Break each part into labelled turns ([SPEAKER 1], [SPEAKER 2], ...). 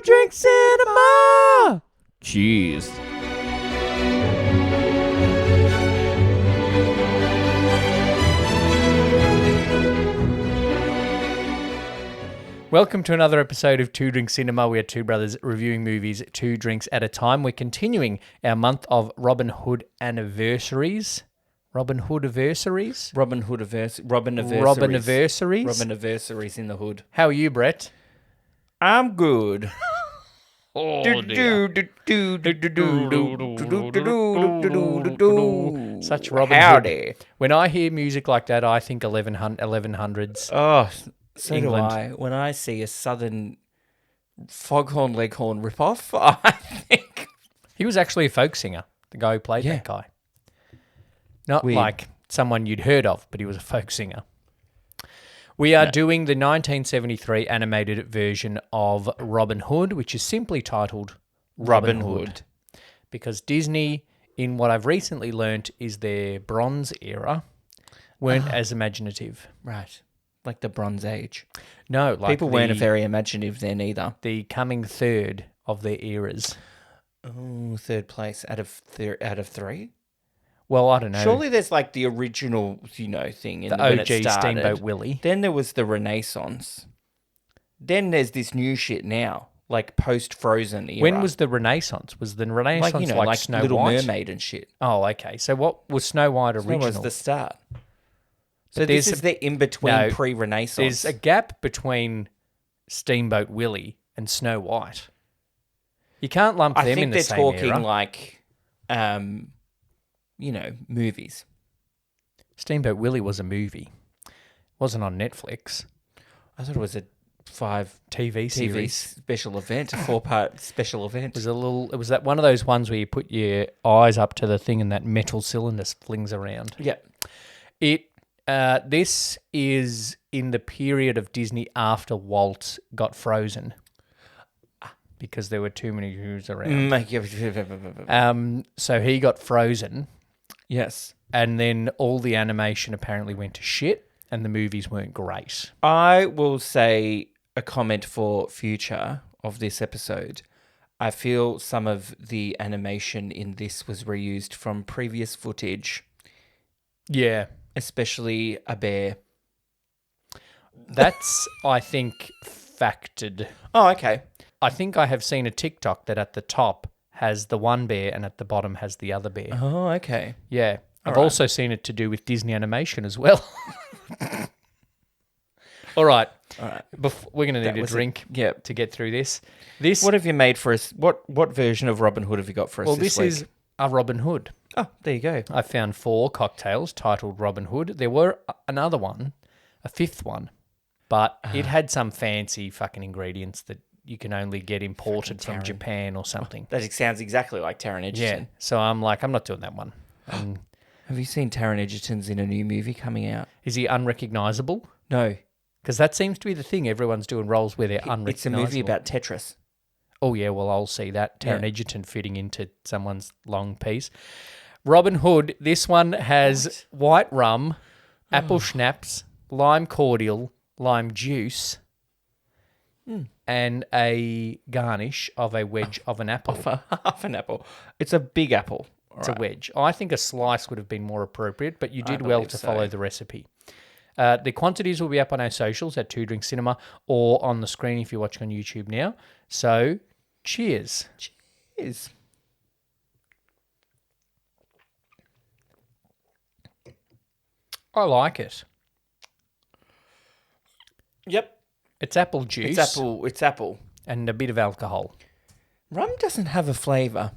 [SPEAKER 1] Drink Cinema! Cheers. Welcome to another episode of Two Drink Cinema. We are two brothers reviewing movies 2 drinks at a time. We're continuing our month of Robin Hood anniversaries. Robin anniversaries in the hood. How are you, Brett?
[SPEAKER 2] I'm good.
[SPEAKER 1] Such Robin
[SPEAKER 2] Howdy.
[SPEAKER 1] Hood. When I hear music like that, I think 1100s.
[SPEAKER 2] Oh, so
[SPEAKER 1] England.
[SPEAKER 2] do I. When I see a southern foghorn leghorn ripoff, I think...
[SPEAKER 1] He was actually a folk singer, the guy who played that guy. Not
[SPEAKER 2] Weird.
[SPEAKER 1] like someone you'd heard of, but he was a folk singer. We are doing the 1973 animated version of Robin Hood, which is simply titled Robin Hood. Because Disney, in what I've recently learnt is their Bronze era, weren't as imaginative.
[SPEAKER 2] Right. Like the Bronze Age.
[SPEAKER 1] No, like
[SPEAKER 2] People weren't very imaginative then either.
[SPEAKER 1] the coming third of their eras.
[SPEAKER 2] Oh, third place out of 3?
[SPEAKER 1] Well, I don't know.
[SPEAKER 2] Surely there's like the original, thing.
[SPEAKER 1] the
[SPEAKER 2] when
[SPEAKER 1] OG
[SPEAKER 2] it started.
[SPEAKER 1] Steamboat Willie.
[SPEAKER 2] Then there was the Renaissance. Then there's this new shit now, like post-Frozen era.
[SPEAKER 1] When was the Renaissance? Was the Renaissance like Snow
[SPEAKER 2] Little
[SPEAKER 1] White?
[SPEAKER 2] Mermaid and shit.
[SPEAKER 1] Oh, okay. So what was Snow White original?
[SPEAKER 2] That was the start. So
[SPEAKER 1] But
[SPEAKER 2] this
[SPEAKER 1] there's
[SPEAKER 2] is the in-between
[SPEAKER 1] no,
[SPEAKER 2] pre-Renaissance.
[SPEAKER 1] There's a gap between Steamboat Willie and Snow White. You can't lump them in the same era.
[SPEAKER 2] I think they're talking like, movies.
[SPEAKER 1] Steamboat Willie was a movie. Wasn't on Netflix.
[SPEAKER 2] I thought it was a 5
[SPEAKER 1] TV
[SPEAKER 2] TV
[SPEAKER 1] series.
[SPEAKER 2] special event, a 4-part special event.
[SPEAKER 1] It was that one of those ones where you put your eyes up to the thing and that metal cylinder flings around.
[SPEAKER 2] Yeah.
[SPEAKER 1] This is in the period of Disney after Walt got frozen because there were too many Who's around. So he got frozen,
[SPEAKER 2] Yes.
[SPEAKER 1] and then all the animation apparently went to shit, and the movies weren't great.
[SPEAKER 2] I will say a comment for future of this episode. I feel some of the animation in this was reused from previous footage,
[SPEAKER 1] Yeah.
[SPEAKER 2] especially a bear.
[SPEAKER 1] That's, I think, factored.
[SPEAKER 2] Oh, okay.
[SPEAKER 1] I think I have seen a TikTok that at the top has the one bear and at the bottom has the other bear.
[SPEAKER 2] Oh, okay.
[SPEAKER 1] Yeah. I've
[SPEAKER 2] right.
[SPEAKER 1] also seen it to do with Disney animation as well. All right. We're going to need a drink to get through this.
[SPEAKER 2] What have you made for us? What version of Robin Hood have you got for us this week?
[SPEAKER 1] Is a Robin Hood.
[SPEAKER 2] Oh, there you go.
[SPEAKER 1] I found 4 cocktails titled Robin Hood. There were another one, a 5th one, but it had some fancy fucking ingredients that you can only get imported from Japan or something.
[SPEAKER 2] That sounds exactly like Taron Egerton.
[SPEAKER 1] Yeah. So I'm like, I'm not doing that one.
[SPEAKER 2] Have you seen Taron Egerton's in a new movie coming out?
[SPEAKER 1] Is he unrecognizable?
[SPEAKER 2] No.
[SPEAKER 1] Because that seems to be the thing. Everyone's doing roles where they're unrecognizable.
[SPEAKER 2] It's a movie about Tetris.
[SPEAKER 1] Oh, yeah, well, I'll see that. Taron Egerton fitting into someone's long piece. Robin Hood, this one has white rum, apple schnapps, lime cordial, lime juice, and a garnish of a wedge of an apple.
[SPEAKER 2] Half an apple. It's a big apple.
[SPEAKER 1] It's a wedge. I think a slice would have been more appropriate, but you did well to follow the recipe. The quantities will be up on our socials at 2 Drink Cinema or on the screen if you're watching on YouTube now. So, cheers.
[SPEAKER 2] Cheers.
[SPEAKER 1] I like it.
[SPEAKER 2] Yep.
[SPEAKER 1] It's apple juice.
[SPEAKER 2] It's apple.
[SPEAKER 1] And a bit of alcohol.
[SPEAKER 2] Rum doesn't have a flavour.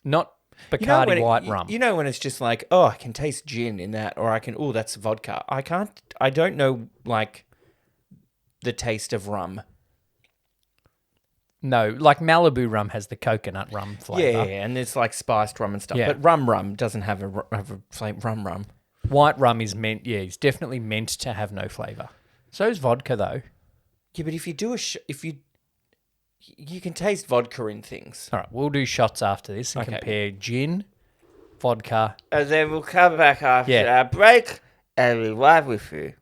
[SPEAKER 1] Not Bacardi white rum.
[SPEAKER 2] You know when it's just like, oh, I can taste gin in that, or I can, oh, that's vodka. I don't know, like, the taste of rum.
[SPEAKER 1] No, like Malibu rum has the coconut rum flavour.
[SPEAKER 2] Yeah, and it's like spiced rum and stuff.
[SPEAKER 1] Yeah.
[SPEAKER 2] But rum doesn't have a flavour. Rum.
[SPEAKER 1] White rum is meant, it's definitely meant to have no flavour. So is vodka, though.
[SPEAKER 2] Yeah, but if you do you can taste vodka in things.
[SPEAKER 1] All right, we'll do shots after this and compare gin, vodka.
[SPEAKER 2] And then we'll come back after our break and we'll live with you.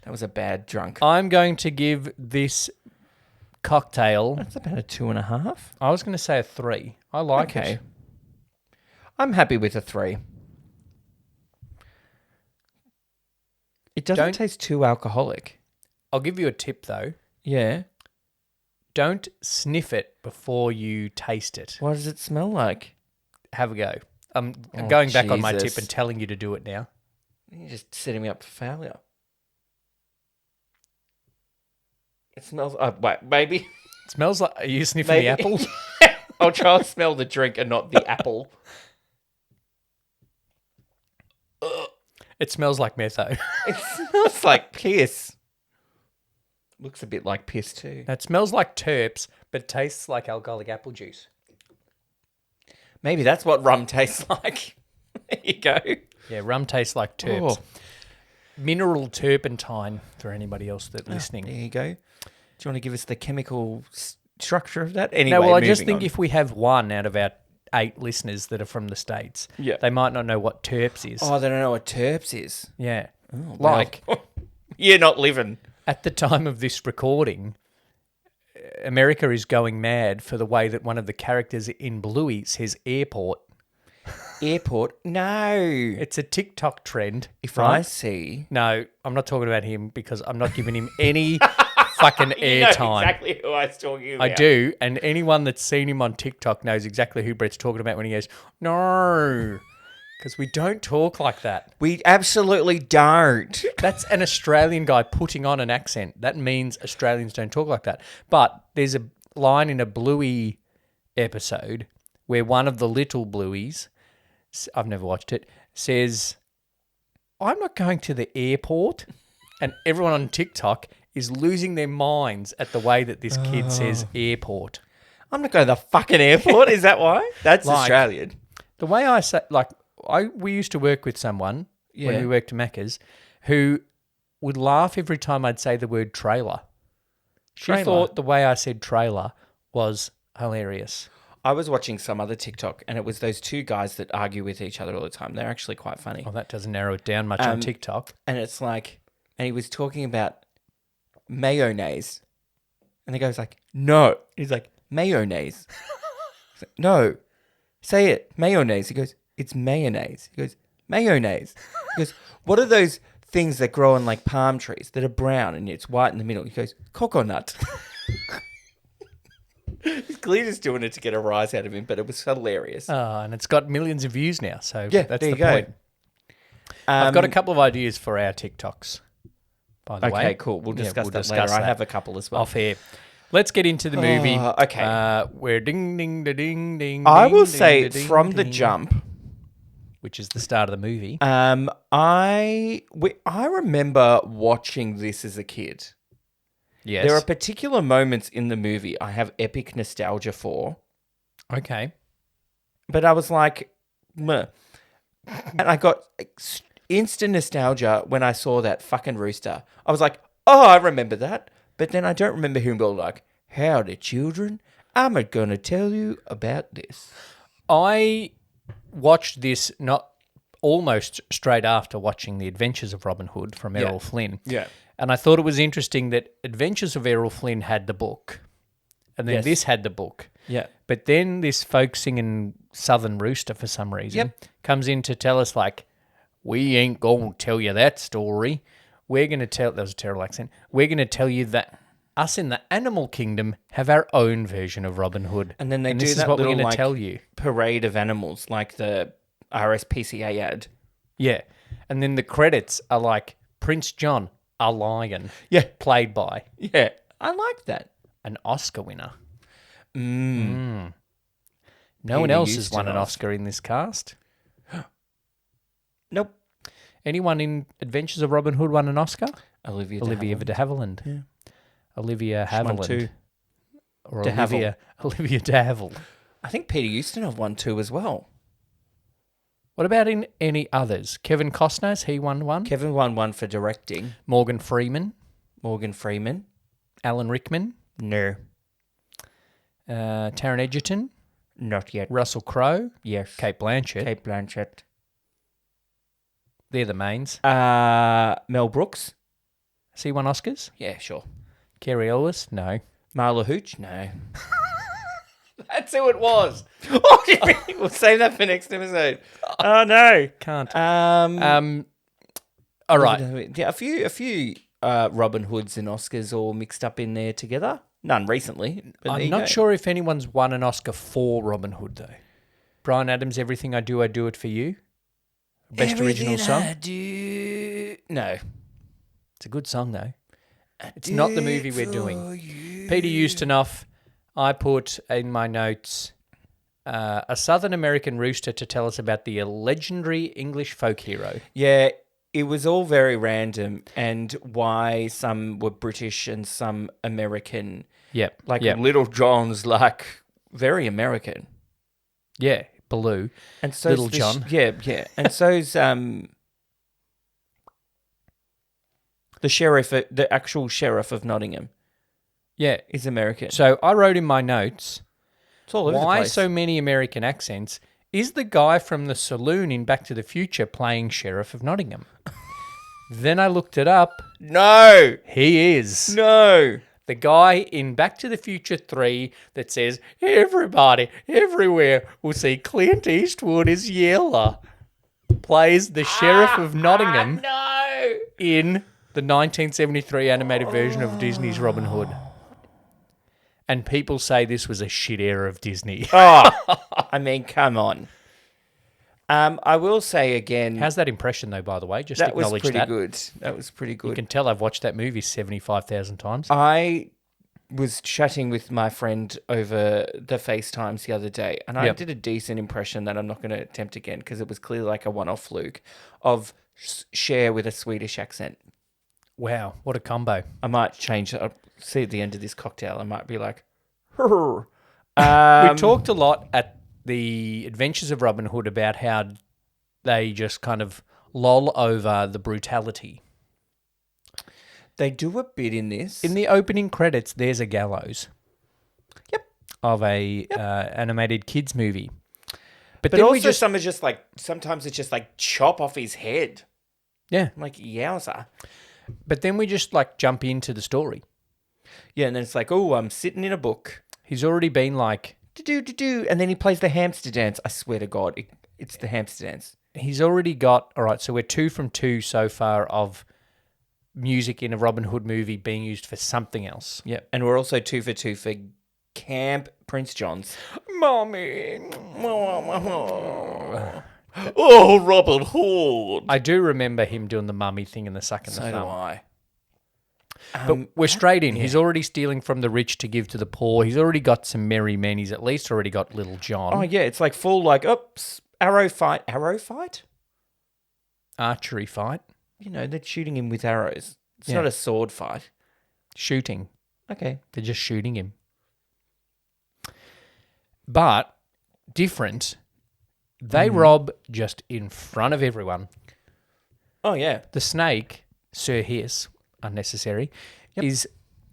[SPEAKER 2] That was a bad drunk.
[SPEAKER 1] I'm going to give this cocktail.
[SPEAKER 2] That's about a 2.5.
[SPEAKER 1] I was going to say a 3. I like
[SPEAKER 2] Okay.
[SPEAKER 1] it.
[SPEAKER 2] I'm happy with a 3. It doesn't
[SPEAKER 1] Don't-
[SPEAKER 2] taste too alcoholic.
[SPEAKER 1] I'll give you a tip, though.
[SPEAKER 2] Yeah.
[SPEAKER 1] Don't sniff it before you taste it.
[SPEAKER 2] What does it smell like?
[SPEAKER 1] Have a go. I'm
[SPEAKER 2] Oh,
[SPEAKER 1] going back on my
[SPEAKER 2] Jesus.
[SPEAKER 1] tip and telling you to do it now.
[SPEAKER 2] You're just setting me up for failure. It smells... wait, maybe...
[SPEAKER 1] It smells like... Are you sniffing the apple?
[SPEAKER 2] I'll try to smell the drink and not the apple.
[SPEAKER 1] It smells like metho.
[SPEAKER 2] It smells like piss. Looks a bit like piss too.
[SPEAKER 1] It smells like terps, but tastes like alcoholic apple juice.
[SPEAKER 2] Maybe that's what rum tastes like. There you go.
[SPEAKER 1] Yeah, rum tastes like terps.
[SPEAKER 2] Oh.
[SPEAKER 1] Mineral turpentine for anybody else that's listening.
[SPEAKER 2] There you go. Do you want to give us the chemical structure of that? Anyway,
[SPEAKER 1] No, well, I just
[SPEAKER 2] moving
[SPEAKER 1] think
[SPEAKER 2] on.
[SPEAKER 1] if we have one out of our 8 listeners that are from the States,
[SPEAKER 2] Yeah.
[SPEAKER 1] they might not know what terps is.
[SPEAKER 2] Oh, they don't know what terps is.
[SPEAKER 1] Yeah.
[SPEAKER 2] Oh,
[SPEAKER 1] Like,
[SPEAKER 2] well. You're not living.
[SPEAKER 1] at the time of this recording, America is going mad for the way that one of the characters in Bluey says airport.
[SPEAKER 2] Airport? No.
[SPEAKER 1] It's a TikTok trend.
[SPEAKER 2] If
[SPEAKER 1] right?
[SPEAKER 2] I see...
[SPEAKER 1] No, I'm not talking about him because I'm not giving him any fucking
[SPEAKER 2] You know
[SPEAKER 1] airtime.
[SPEAKER 2] exactly who I was talking about.
[SPEAKER 1] I do, and anyone that's seen him on TikTok knows exactly who Brett's talking about when he goes, no, because we don't talk like that.
[SPEAKER 2] We absolutely don't.
[SPEAKER 1] That's an Australian guy putting on an accent. That means Australians don't talk like that. But there's a line in a Bluey episode where one of the little Blueys, I've never watched it, says, I'm not going to the airport. And everyone on TikTok is losing their minds at the way that this kid says airport.
[SPEAKER 2] I'm not going to the fucking airport. Is that why? That's
[SPEAKER 1] Like-
[SPEAKER 2] Australian.
[SPEAKER 1] The way I say, like, we used to work with someone when
[SPEAKER 2] Yeah.
[SPEAKER 1] we worked at Macca's who would laugh every time I'd say the word trailer. She
[SPEAKER 2] Trailer?
[SPEAKER 1] thought the way I said trailer was hilarious.
[SPEAKER 2] I was watching some other TikTok, and it was those two guys that argue with each other all the time. They're actually quite funny.
[SPEAKER 1] Well, that doesn't narrow it down much on TikTok.
[SPEAKER 2] And it's like, and he was talking about mayonnaise. And the guy was like, no. He's like, mayonnaise. He's like, no. Say it. Mayonnaise. He goes, it's mayonnaise. He goes, mayonnaise. He goes, what are those things that grow on like palm trees that are brown and it's white in the middle? He goes, coconut. He's clearly just doing it to get a rise out of him, but it was hilarious.
[SPEAKER 1] And it's got millions of views now, so
[SPEAKER 2] Yeah,
[SPEAKER 1] that's
[SPEAKER 2] there
[SPEAKER 1] the
[SPEAKER 2] you go.
[SPEAKER 1] point. I've got a couple of ideas for our TikToks, by the way.
[SPEAKER 2] Okay, cool. We'll discuss that later. I have a couple as well.
[SPEAKER 1] Off air. Let's get into the movie.
[SPEAKER 2] Okay.
[SPEAKER 1] Where ding, ding, da, ding, ding.
[SPEAKER 2] I
[SPEAKER 1] ding,
[SPEAKER 2] will
[SPEAKER 1] ding,
[SPEAKER 2] say
[SPEAKER 1] da, ding,
[SPEAKER 2] from the
[SPEAKER 1] ding,
[SPEAKER 2] jump,
[SPEAKER 1] which is the start of the movie.
[SPEAKER 2] I remember watching this as a kid.
[SPEAKER 1] Yes.
[SPEAKER 2] There are particular moments in the movie I have epic nostalgia for,
[SPEAKER 1] Okay.
[SPEAKER 2] but I was like, meh. And I got instant nostalgia when I saw that fucking rooster. I was like, oh, I remember that. But then I don't remember him being like, howdy, children. I'm going to tell you about this.
[SPEAKER 1] I watched this not almost straight after watching The Adventures of Robin Hood from Errol Flynn.
[SPEAKER 2] Yeah.
[SPEAKER 1] And I thought it was interesting that Adventures of Errol Flynn had the book, and then
[SPEAKER 2] Yes.
[SPEAKER 1] this had the book.
[SPEAKER 2] Yeah.
[SPEAKER 1] But then this folk singing Southern Rooster, for some reason, comes in to tell us, like, we ain't going to tell you that story. We're going to tell, that was a terrible accent, we're going to tell you that us in the animal kingdom have our own version of Robin Hood.
[SPEAKER 2] And then they do
[SPEAKER 1] this is
[SPEAKER 2] that
[SPEAKER 1] what we're
[SPEAKER 2] little,
[SPEAKER 1] going to
[SPEAKER 2] like,
[SPEAKER 1] tell you.
[SPEAKER 2] parade of animals, like the RSPCA ad.
[SPEAKER 1] Yeah. And then the credits are like Prince John, a lion.
[SPEAKER 2] Yeah.
[SPEAKER 1] Played by
[SPEAKER 2] Yeah. I like that.
[SPEAKER 1] an Oscar winner.
[SPEAKER 2] Mm.
[SPEAKER 1] No one
[SPEAKER 2] Peter
[SPEAKER 1] else has won
[SPEAKER 2] Ustinov.
[SPEAKER 1] an Oscar in this cast.
[SPEAKER 2] Nope.
[SPEAKER 1] Anyone in Adventures of Robin Hood won an Oscar?
[SPEAKER 2] Olivia
[SPEAKER 1] De Havilland.
[SPEAKER 2] Yeah.
[SPEAKER 1] Olivia
[SPEAKER 2] She won
[SPEAKER 1] Havilland.
[SPEAKER 2] two.
[SPEAKER 1] Or
[SPEAKER 2] De Havilland.
[SPEAKER 1] Olivia De Havilland.
[SPEAKER 2] I think Peter Ustinov won two as well.
[SPEAKER 1] What about in any others? Kevin Costner, he won one.
[SPEAKER 2] Kevin won one for directing.
[SPEAKER 1] Morgan Freeman.
[SPEAKER 2] Morgan Freeman.
[SPEAKER 1] Alan Rickman.
[SPEAKER 2] No.
[SPEAKER 1] Taron Egerton.
[SPEAKER 2] Not yet.
[SPEAKER 1] Russell Crowe.
[SPEAKER 2] Yes.
[SPEAKER 1] Kate Blanchett.
[SPEAKER 2] Kate Blanchett.
[SPEAKER 1] They're the mains.
[SPEAKER 2] Mel Brooks.
[SPEAKER 1] Has he won Oscars?
[SPEAKER 2] Yeah, sure.
[SPEAKER 1] Carrie Ellis? No.
[SPEAKER 2] Marla Hooch? No.
[SPEAKER 1] That's who it was.
[SPEAKER 2] We'll save that for next episode. Oh, no.
[SPEAKER 1] Can't.
[SPEAKER 2] Um,
[SPEAKER 1] All right.
[SPEAKER 2] Yeah, a few Robin Hoods and Oscars all mixed up in there together. None recently. But there
[SPEAKER 1] I'm
[SPEAKER 2] you
[SPEAKER 1] not
[SPEAKER 2] go.
[SPEAKER 1] sure if anyone's won an Oscar for Robin Hood, though. Bryan Adams, Everything I Do It For You. Best original song.
[SPEAKER 2] I do. No.
[SPEAKER 1] It's a good song, though. It's not the movie we're doing. Peter Ustinov, I put in my notes a Southern American rooster to tell us about the legendary English folk hero.
[SPEAKER 2] Yeah, it was all very random and why some were British and some American.
[SPEAKER 1] Yep.
[SPEAKER 2] Like
[SPEAKER 1] yep.
[SPEAKER 2] Little John's like very American.
[SPEAKER 1] Yeah, Baloo.
[SPEAKER 2] And so
[SPEAKER 1] Little John.
[SPEAKER 2] Yeah. And so's the sheriff, the actual sheriff of Nottingham
[SPEAKER 1] Yeah.
[SPEAKER 2] is American.
[SPEAKER 1] So I wrote in my notes,
[SPEAKER 2] It's all over the
[SPEAKER 1] why
[SPEAKER 2] place.
[SPEAKER 1] so many American accents? Is the guy from the saloon in Back to the Future playing Sheriff of Nottingham? Then I looked it up.
[SPEAKER 2] No.
[SPEAKER 1] He is.
[SPEAKER 2] No.
[SPEAKER 1] The guy in Back to the Future 3 that says, everybody, everywhere will see Clint Eastwood is Yeller, plays the Sheriff of Nottingham
[SPEAKER 2] No.
[SPEAKER 1] in the 1973 animated version of Disney's Robin Hood. And people say this was a shit era of Disney.
[SPEAKER 2] Oh, I mean, come on. I will say again.
[SPEAKER 1] How's that impression, though, by the way? Just
[SPEAKER 2] that was
[SPEAKER 1] acknowledge
[SPEAKER 2] pretty
[SPEAKER 1] that.
[SPEAKER 2] good. That was pretty
[SPEAKER 1] You
[SPEAKER 2] good.
[SPEAKER 1] can tell I've watched that movie 75,000 times.
[SPEAKER 2] I was chatting with my friend over the FaceTimes the other day, and I
[SPEAKER 1] Yep.
[SPEAKER 2] did a decent impression that I'm not going to attempt again because it was clearly like a one-off fluke of Cher with a Swedish accent.
[SPEAKER 1] Wow, what a combo.
[SPEAKER 2] I might change it. I'll see at the end of this cocktail, I might be like,
[SPEAKER 1] We talked a lot at the Adventures of Robin Hood about how they just kind of loll over the brutality.
[SPEAKER 2] They do a bit in this.
[SPEAKER 1] In the opening credits, there's a gallows.
[SPEAKER 2] Yep.
[SPEAKER 1] Of a animated kids movie. But
[SPEAKER 2] But
[SPEAKER 1] then
[SPEAKER 2] also
[SPEAKER 1] we just...
[SPEAKER 2] sometimes it's just like chop off his head.
[SPEAKER 1] Yeah.
[SPEAKER 2] I'm like, yowza.
[SPEAKER 1] But then we just like jump into the story.
[SPEAKER 2] Yeah, and then it's like, oh, I'm sitting in a book.
[SPEAKER 1] He's already been like...
[SPEAKER 2] Do-do-do-do. And then he plays the hamster dance. I swear to God, it's the hamster dance.
[SPEAKER 1] He's already got... All right, so we're 2 from 2 so far of music in a Robin Hood movie being used for something else.
[SPEAKER 2] Yeah, and we're also 2 for 2 for Camp Prince John's.
[SPEAKER 1] Mommy.
[SPEAKER 2] Oh, Robin Hood.
[SPEAKER 1] I do remember him doing the mummy thing in the suck and the
[SPEAKER 2] So do
[SPEAKER 1] thumb.
[SPEAKER 2] I.
[SPEAKER 1] But we're straight in. He's already stealing from the rich to give to the poor. He's already got some merry men. He's at least already got Little John.
[SPEAKER 2] Oh, yeah, it's like full like, oops, arrow fight. Arrow fight?
[SPEAKER 1] Archery fight.
[SPEAKER 2] You know, they're shooting him with arrows. It's
[SPEAKER 1] Yeah.
[SPEAKER 2] not a sword fight.
[SPEAKER 1] Shooting.
[SPEAKER 2] Okay.
[SPEAKER 1] They're just shooting him. But different. They rob just in front of everyone.
[SPEAKER 2] Oh, yeah.
[SPEAKER 1] The snake, Sir Hiss, unnecessary, is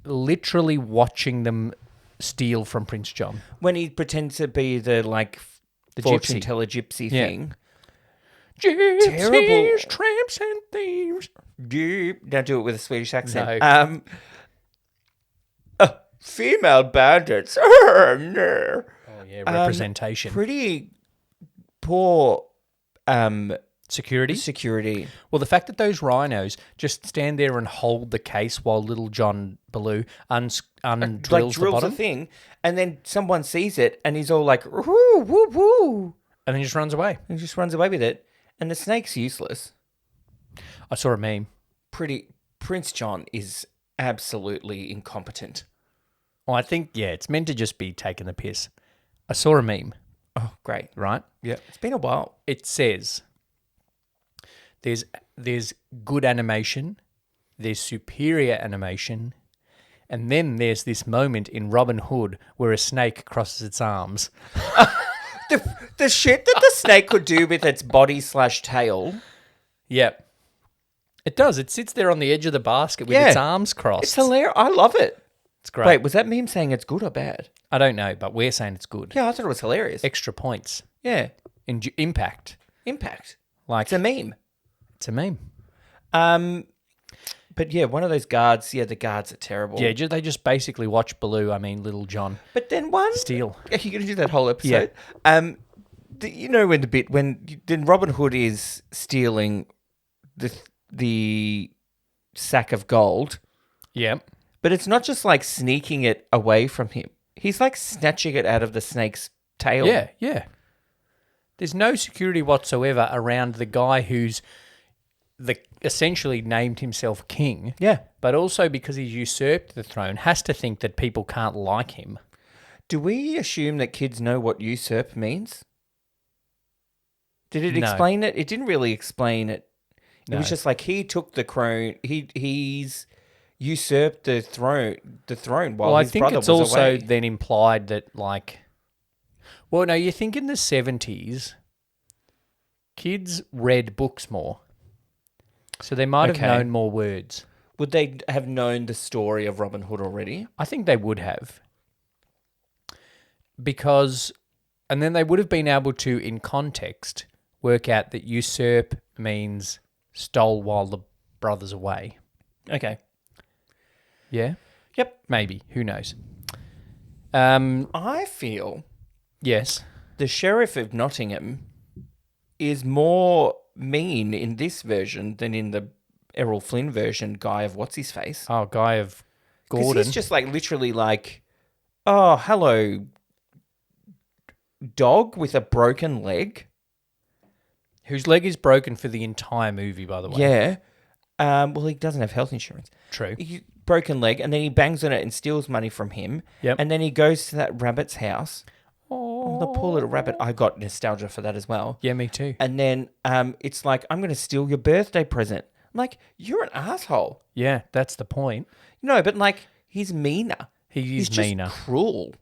[SPEAKER 1] literally watching them steal from Prince John.
[SPEAKER 2] When he pretends to be the, like,
[SPEAKER 1] The
[SPEAKER 2] fortune
[SPEAKER 1] gypsy.
[SPEAKER 2] teller gypsy
[SPEAKER 1] Yeah.
[SPEAKER 2] thing.
[SPEAKER 1] Gypsies,
[SPEAKER 2] Terrible.
[SPEAKER 1] tramps and thieves.
[SPEAKER 2] Now do it with a Swedish accent.
[SPEAKER 1] No.
[SPEAKER 2] Female bandits. No.
[SPEAKER 1] Oh, yeah, representation.
[SPEAKER 2] Pretty poor
[SPEAKER 1] Security.
[SPEAKER 2] security.
[SPEAKER 1] Well, the fact that those rhinos just stand there and hold the case while Little John Baloo undrills
[SPEAKER 2] Drills
[SPEAKER 1] the bottom
[SPEAKER 2] the thing, and then someone sees it, and he's all like, woo, woo, woo.
[SPEAKER 1] and then just runs away.
[SPEAKER 2] And just runs away with it. And the snake's useless.
[SPEAKER 1] I saw a meme.
[SPEAKER 2] Prince John is absolutely incompetent.
[SPEAKER 1] Well, I think, it's meant to just be taking the piss. I saw a meme,
[SPEAKER 2] Oh, great.
[SPEAKER 1] right?
[SPEAKER 2] Yeah. It's been a while.
[SPEAKER 1] It says there's good animation, there's superior animation, and then there's this moment in Robin Hood where a snake crosses its arms.
[SPEAKER 2] The shit that the snake could do with its body/tail.
[SPEAKER 1] Yep. It does. It sits there on the edge of the basket with its arms crossed.
[SPEAKER 2] It's hilarious. I love it.
[SPEAKER 1] It's great.
[SPEAKER 2] Wait, was that meme saying it's good or bad?
[SPEAKER 1] I don't know, but we're saying it's good.
[SPEAKER 2] Yeah, I thought it was hilarious.
[SPEAKER 1] Extra points.
[SPEAKER 2] Yeah.
[SPEAKER 1] Impact.
[SPEAKER 2] Impact.
[SPEAKER 1] Like
[SPEAKER 2] It's a meme.
[SPEAKER 1] It's a meme.
[SPEAKER 2] But yeah, one of those guards. Yeah, the guards are terrible.
[SPEAKER 1] Yeah, they just basically watch Little John
[SPEAKER 2] But then one
[SPEAKER 1] steal.
[SPEAKER 2] Are you going to do that whole episode? You know when Robin Hood is stealing the sack of gold,
[SPEAKER 1] Yeah.
[SPEAKER 2] but it's not just like sneaking it away from him. He's like snatching it out of the snake's tail.
[SPEAKER 1] Yeah, yeah. There's no security whatsoever around the guy who's essentially named himself king.
[SPEAKER 2] Yeah.
[SPEAKER 1] But also because he's usurped the throne, has to think that people can't like him.
[SPEAKER 2] Do we assume that kids know what usurp means? Did it
[SPEAKER 1] No.
[SPEAKER 2] explain it? It didn't really explain it. It
[SPEAKER 1] No.
[SPEAKER 2] was just like he took the crown. He's usurped the throne. While his brother was
[SPEAKER 1] it's also
[SPEAKER 2] away.
[SPEAKER 1] then implied that, like, well, no, you think in the 70s, kids read books more, so they might have
[SPEAKER 2] Okay.
[SPEAKER 1] known more words.
[SPEAKER 2] Would they have known the story of Robin Hood already?
[SPEAKER 1] I think they would have, and then they would have been able to, in context, work out that usurp means stole while the brother's away.
[SPEAKER 2] Okay.
[SPEAKER 1] Yeah?
[SPEAKER 2] Yep.
[SPEAKER 1] Maybe. Who knows?
[SPEAKER 2] I feel
[SPEAKER 1] Yes.
[SPEAKER 2] the Sheriff of Nottingham is more mean in this version than in the Errol Flynn version, Guy of What's-His-Face.
[SPEAKER 1] Oh, Guy of
[SPEAKER 2] 'Cause
[SPEAKER 1] Gordon.
[SPEAKER 2] he's just like literally like, oh, hello, dog with a broken leg.
[SPEAKER 1] Whose leg is broken for the entire movie, by the way.
[SPEAKER 2] Yeah. Well, he doesn't have health insurance.
[SPEAKER 1] True.
[SPEAKER 2] Broken leg, and then he bangs on it and steals money from him.
[SPEAKER 1] Yep.
[SPEAKER 2] And then he goes to that rabbit's house.
[SPEAKER 1] Oh,
[SPEAKER 2] The poor little rabbit. I got nostalgia for that as well.
[SPEAKER 1] Yeah, me too.
[SPEAKER 2] And then it's like, I'm going to steal your birthday present. I'm like, you're an asshole.
[SPEAKER 1] Yeah, that's the point.
[SPEAKER 2] No, but like, he's meaner.
[SPEAKER 1] He's
[SPEAKER 2] just
[SPEAKER 1] meaner.
[SPEAKER 2] cruel.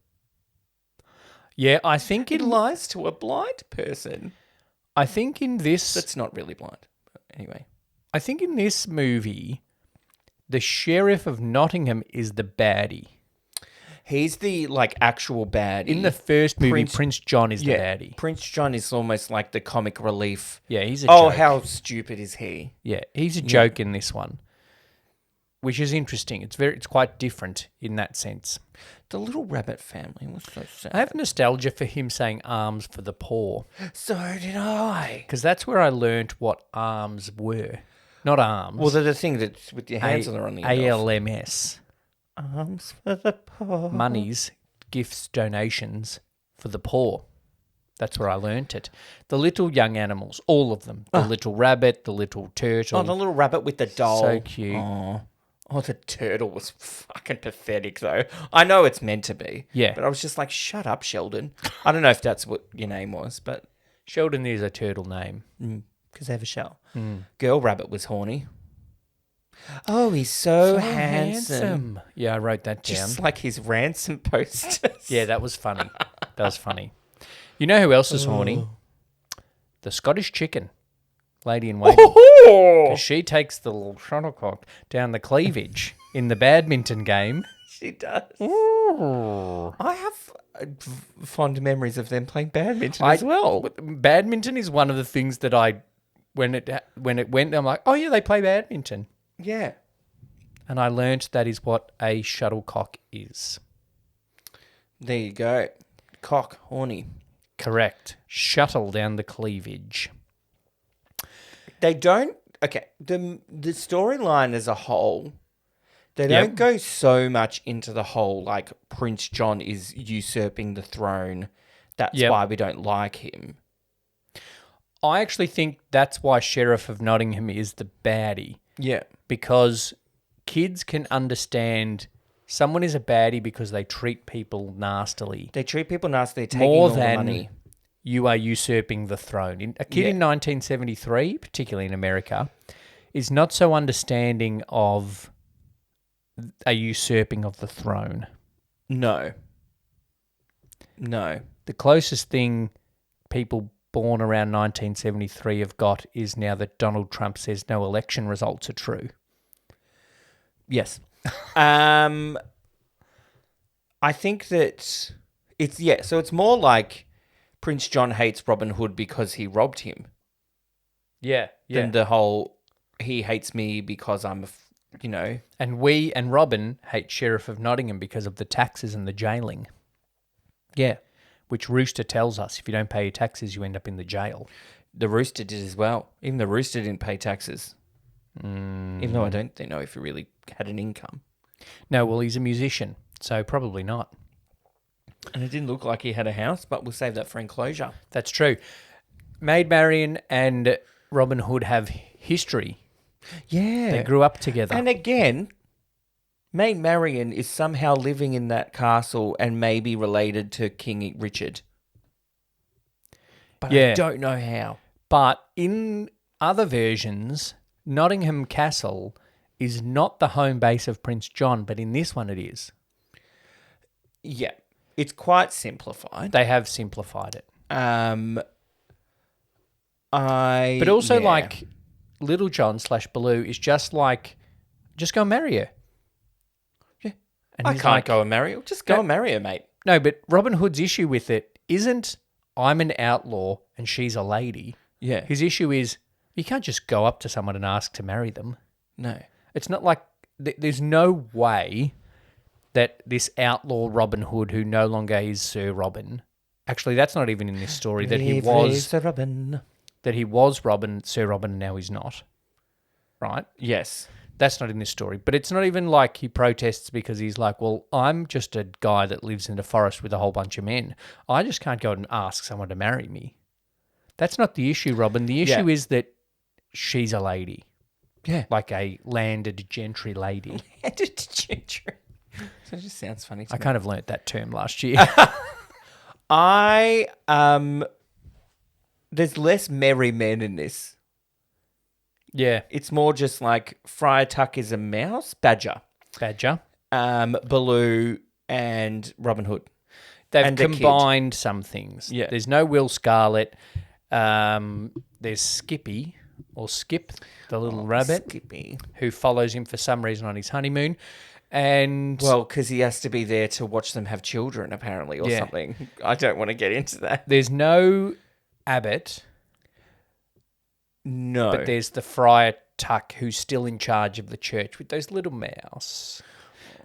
[SPEAKER 1] Yeah, I think
[SPEAKER 2] He lies to a blind person.
[SPEAKER 1] in this
[SPEAKER 2] That's not really blind. But anyway.
[SPEAKER 1] I think in this movie, the Sheriff of Nottingham is the baddie.
[SPEAKER 2] He's the like actual baddie.
[SPEAKER 1] In the first movie, Prince John is the baddie.
[SPEAKER 2] Prince John is almost like the comic relief.
[SPEAKER 1] Yeah, he's a
[SPEAKER 2] Oh,
[SPEAKER 1] joke.
[SPEAKER 2] how stupid is he?
[SPEAKER 1] Yeah, he's a joke in this one, which is interesting. It's quite different in that sense.
[SPEAKER 2] The little rabbit family was so sad.
[SPEAKER 1] I have nostalgia for him saying "arms for the poor"
[SPEAKER 2] So did I.
[SPEAKER 1] because that's where I learnt what arms were, not arms.
[SPEAKER 2] Well, they're the thing that's with your hands on the end of.
[SPEAKER 1] ALMS.
[SPEAKER 2] Arms for the poor.
[SPEAKER 1] Monies, gifts, donations for the poor. That's where I learnt it. The little young animals, all of them. The little rabbit, the little turtle.
[SPEAKER 2] Oh, the little rabbit with the doll.
[SPEAKER 1] So cute.
[SPEAKER 2] Oh, the turtle was fucking pathetic, though. I know it's meant to be.
[SPEAKER 1] Yeah.
[SPEAKER 2] But I was just like, shut up, Sheldon. I don't know if that's what your name was, but
[SPEAKER 1] Sheldon is a turtle name.
[SPEAKER 2] because they have a shell. Girl rabbit was horny. Oh, he's so handsome.
[SPEAKER 1] Yeah, I wrote that down.
[SPEAKER 2] Just like his ransom posters.
[SPEAKER 1] Yeah, that was funny. That was funny. You know who else is horny? The Scottish chicken. Lady in waiting. 'Cause she takes the little shuttlecock down the cleavage in the badminton game.
[SPEAKER 2] She does. I have fond memories of them playing badminton as well.
[SPEAKER 1] Badminton is one of the things that when it went, I'm like, oh yeah, they play badminton.
[SPEAKER 2] Yeah.
[SPEAKER 1] And I learnt that is what a shuttlecock is.
[SPEAKER 2] There you go. Cock, horny.
[SPEAKER 1] Correct. Shuttle down the cleavage.
[SPEAKER 2] They don't. Okay, the storyline as a whole, they don't go so much into the whole like Prince John is usurping the throne. That's why we don't like him.
[SPEAKER 1] I actually think that's why Sheriff of Nottingham is the baddie.
[SPEAKER 2] Yeah.
[SPEAKER 1] Because kids can understand someone is a baddie because they treat people nastily.
[SPEAKER 2] They treat people nasty. They're taking
[SPEAKER 1] More
[SPEAKER 2] all the
[SPEAKER 1] than
[SPEAKER 2] money.
[SPEAKER 1] you are usurping the throne. A kid in 1973, particularly in America, is not so understanding of a usurping of the throne.
[SPEAKER 2] No. No.
[SPEAKER 1] The closest thing people born around 1973 have got is now that Donald Trump says no election results are true.
[SPEAKER 2] Yes. I think that it's, so it's more like Prince John hates Robin Hood because he robbed him
[SPEAKER 1] Yeah,
[SPEAKER 2] than the whole, he hates me because I'm you know.
[SPEAKER 1] And we and Robin hate Sheriff of Nottingham because of the taxes and the jailing.
[SPEAKER 2] Yeah.
[SPEAKER 1] Which Rooster tells us, if you don't pay your taxes, you end up in the jail.
[SPEAKER 2] The Rooster did as well. Even the Rooster didn't pay taxes. Even though I don't know if he really had an income.
[SPEAKER 1] No, well, he's a musician, so probably not.
[SPEAKER 2] And it didn't look like he had a house, but we'll save that for enclosure.
[SPEAKER 1] That's true. Maid Marian and Robin Hood have history.
[SPEAKER 2] Yeah.
[SPEAKER 1] They grew up together.
[SPEAKER 2] And again, Maid Marian is somehow living in that castle and maybe related to King Richard. But I don't know how.
[SPEAKER 1] But in other versions, Nottingham Castle is not the home base of Prince John, but in this one it is.
[SPEAKER 2] Yeah. It's quite simplified.
[SPEAKER 1] They have simplified it.
[SPEAKER 2] But
[SPEAKER 1] also like Little John / Baloo is just like, just go and marry her.
[SPEAKER 2] Yeah.
[SPEAKER 1] And
[SPEAKER 2] I
[SPEAKER 1] he's
[SPEAKER 2] can't
[SPEAKER 1] like,
[SPEAKER 2] go and marry her. Just go and marry her, mate.
[SPEAKER 1] No, but Robin Hood's issue with it isn't I'm an outlaw and she's a lady.
[SPEAKER 2] Yeah.
[SPEAKER 1] His issue is you can't just go up to someone and ask to marry them.
[SPEAKER 2] No.
[SPEAKER 1] It's not like there's no way that this outlaw Robin Hood, who no longer is Sir Robin, actually that's not even in this story, that he was
[SPEAKER 2] Sir Robin.
[SPEAKER 1] That he was Sir Robin, and now he's not. Right?
[SPEAKER 2] Yes.
[SPEAKER 1] That's not in this story. But it's not even like he protests because he's like, well, I'm just a guy that lives in the forest with a whole bunch of men. I just can't go and ask someone to marry me. That's not the issue, Robin. The issue is that she's a lady.
[SPEAKER 2] Yeah.
[SPEAKER 1] Like a landed gentry lady.
[SPEAKER 2] Landed gentry. So it just sounds funny to
[SPEAKER 1] I
[SPEAKER 2] me.
[SPEAKER 1] kind of learnt that term last year.
[SPEAKER 2] There's less merry men in this.
[SPEAKER 1] Yeah.
[SPEAKER 2] It's more just like Friar Tuck is a mouse, Badger, Baloo, and Robin Hood.
[SPEAKER 1] They've combined some things.
[SPEAKER 2] Yeah.
[SPEAKER 1] There's no Will Scarlet. There's Skippy, or Skip, the little rabbit,
[SPEAKER 2] Skippy,
[SPEAKER 1] who follows him for some reason on his honeymoon. And
[SPEAKER 2] well, because he has to be there to watch them have children, apparently, or something. I don't want to get into that.
[SPEAKER 1] There's no Abbot.
[SPEAKER 2] No.
[SPEAKER 1] But there's the Friar Tuck, who's still in charge of the church with those little mouse.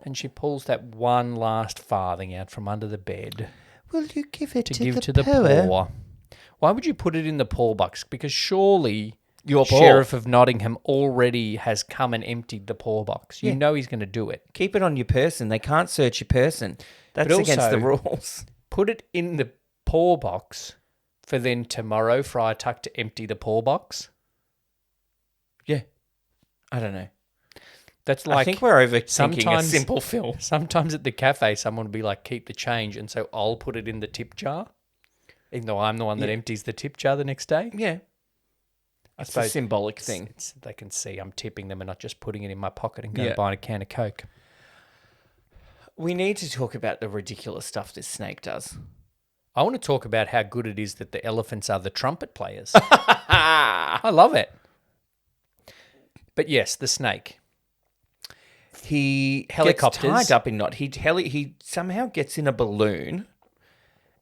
[SPEAKER 1] And she pulls that one last farthing out from under the bed.
[SPEAKER 2] Will you give it
[SPEAKER 1] to give to the poor? Why would you put it in the poor box? Because surely your Sheriff of Nottingham already has come and emptied the poor box. You know he's going to do it.
[SPEAKER 2] Keep it on your person. They can't search your person. That's against the rules.
[SPEAKER 1] Put it in the poor box for then tomorrow Friar Tuck to empty the poor box.
[SPEAKER 2] Yeah. I don't know.
[SPEAKER 1] That's like,
[SPEAKER 2] I think we're overthinking a simple film.
[SPEAKER 1] Sometimes at the cafe, someone will be like, keep the change. And so I'll put it in the tip jar, even though I'm the one that empties the tip jar the next day.
[SPEAKER 2] Yeah.
[SPEAKER 1] I suppose
[SPEAKER 2] a symbolic thing.
[SPEAKER 1] They can see I'm tipping them and not just putting it in my pocket and going to buy a can of Coke.
[SPEAKER 2] We need to talk about the ridiculous stuff this snake does.
[SPEAKER 1] I want to talk about how good it is that the elephants are the trumpet players. I love it. But yes, the snake.
[SPEAKER 2] He
[SPEAKER 1] Helicopters.
[SPEAKER 2] gets tied up in knot. He somehow gets in a balloon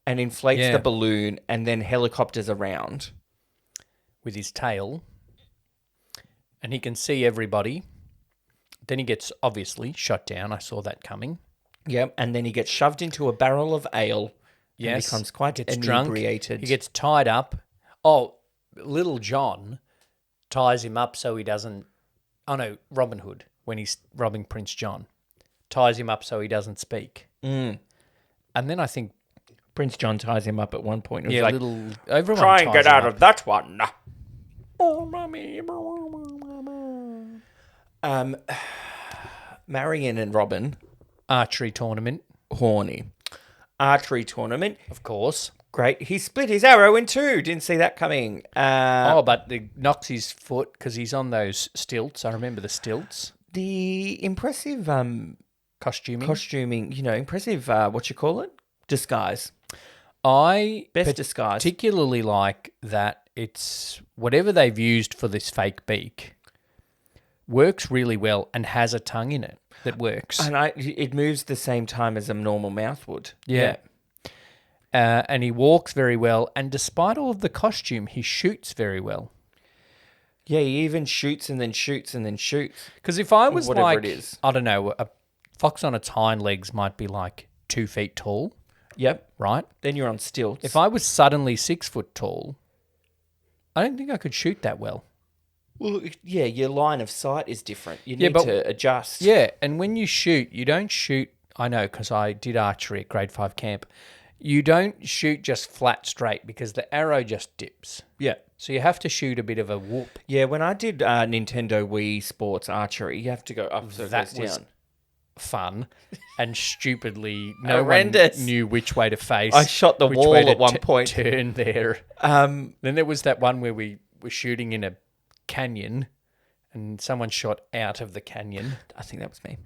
[SPEAKER 2] and inflates the balloon and then helicopters around.
[SPEAKER 1] With his tail. And he can see everybody. Then he gets, obviously, shot down. I saw that coming.
[SPEAKER 2] Yep, and then he gets shoved into a barrel of ale.
[SPEAKER 1] Yes.
[SPEAKER 2] And becomes quite
[SPEAKER 1] Drunk.
[SPEAKER 2] inebriated.
[SPEAKER 1] He gets tied up. Oh, Little John ties him up so he doesn't... Oh, no, Robin Hood, when he's robbing Prince John, ties him up so he doesn't speak.
[SPEAKER 2] Mm.
[SPEAKER 1] And then I think...
[SPEAKER 2] Prince John ties him up at one point.
[SPEAKER 1] Yeah,
[SPEAKER 2] like,
[SPEAKER 1] everyone
[SPEAKER 2] try and get out of that one. Marian and Robin.
[SPEAKER 1] Archery tournament.
[SPEAKER 2] Horny. Archery tournament.
[SPEAKER 1] Of course.
[SPEAKER 2] Great. He split his arrow in two. Didn't see that coming.
[SPEAKER 1] But it knocks his foot because he's on those stilts. I remember the stilts.
[SPEAKER 2] The impressive
[SPEAKER 1] costuming.
[SPEAKER 2] Impressive, disguise.
[SPEAKER 1] I
[SPEAKER 2] disguise.
[SPEAKER 1] Particularly like that it's whatever they've used for this fake beak works really well and has a tongue in it that works.
[SPEAKER 2] And it moves the same time as a normal mouth would.
[SPEAKER 1] Yeah. And he walks very well. And despite all of the costume, he shoots very well.
[SPEAKER 2] Yeah, he even shoots and then shoots and then shoots.
[SPEAKER 1] Because if I was
[SPEAKER 2] whatever
[SPEAKER 1] like,
[SPEAKER 2] it is.
[SPEAKER 1] I don't know, a fox on its hind legs might be like 2 feet tall,
[SPEAKER 2] Yep.
[SPEAKER 1] right?
[SPEAKER 2] Then you're on stilts.
[SPEAKER 1] If I was suddenly 6 foot tall, I don't think I could shoot that well.
[SPEAKER 2] Well, yeah, your line of sight is different. You
[SPEAKER 1] Yeah,
[SPEAKER 2] need
[SPEAKER 1] but-
[SPEAKER 2] to adjust.
[SPEAKER 1] Yeah, and when you shoot, you don't shoot. I know because I did archery at grade 5 camp. You don't shoot just flat straight because the arrow just dips.
[SPEAKER 2] Yeah.
[SPEAKER 1] So you have to shoot a bit of a whoop.
[SPEAKER 2] Yeah, when I did Nintendo Wii Sports Archery, you have to go up so it
[SPEAKER 1] That
[SPEAKER 2] goes
[SPEAKER 1] was
[SPEAKER 2] down.
[SPEAKER 1] fun and stupidly no
[SPEAKER 2] Horrendous.
[SPEAKER 1] one knew which way to face.
[SPEAKER 2] I shot the
[SPEAKER 1] which
[SPEAKER 2] wall
[SPEAKER 1] way to
[SPEAKER 2] at one point.
[SPEAKER 1] Turn there. Then there was that one where we were shooting in a canyon and someone shot out of the canyon.
[SPEAKER 2] I think that was me.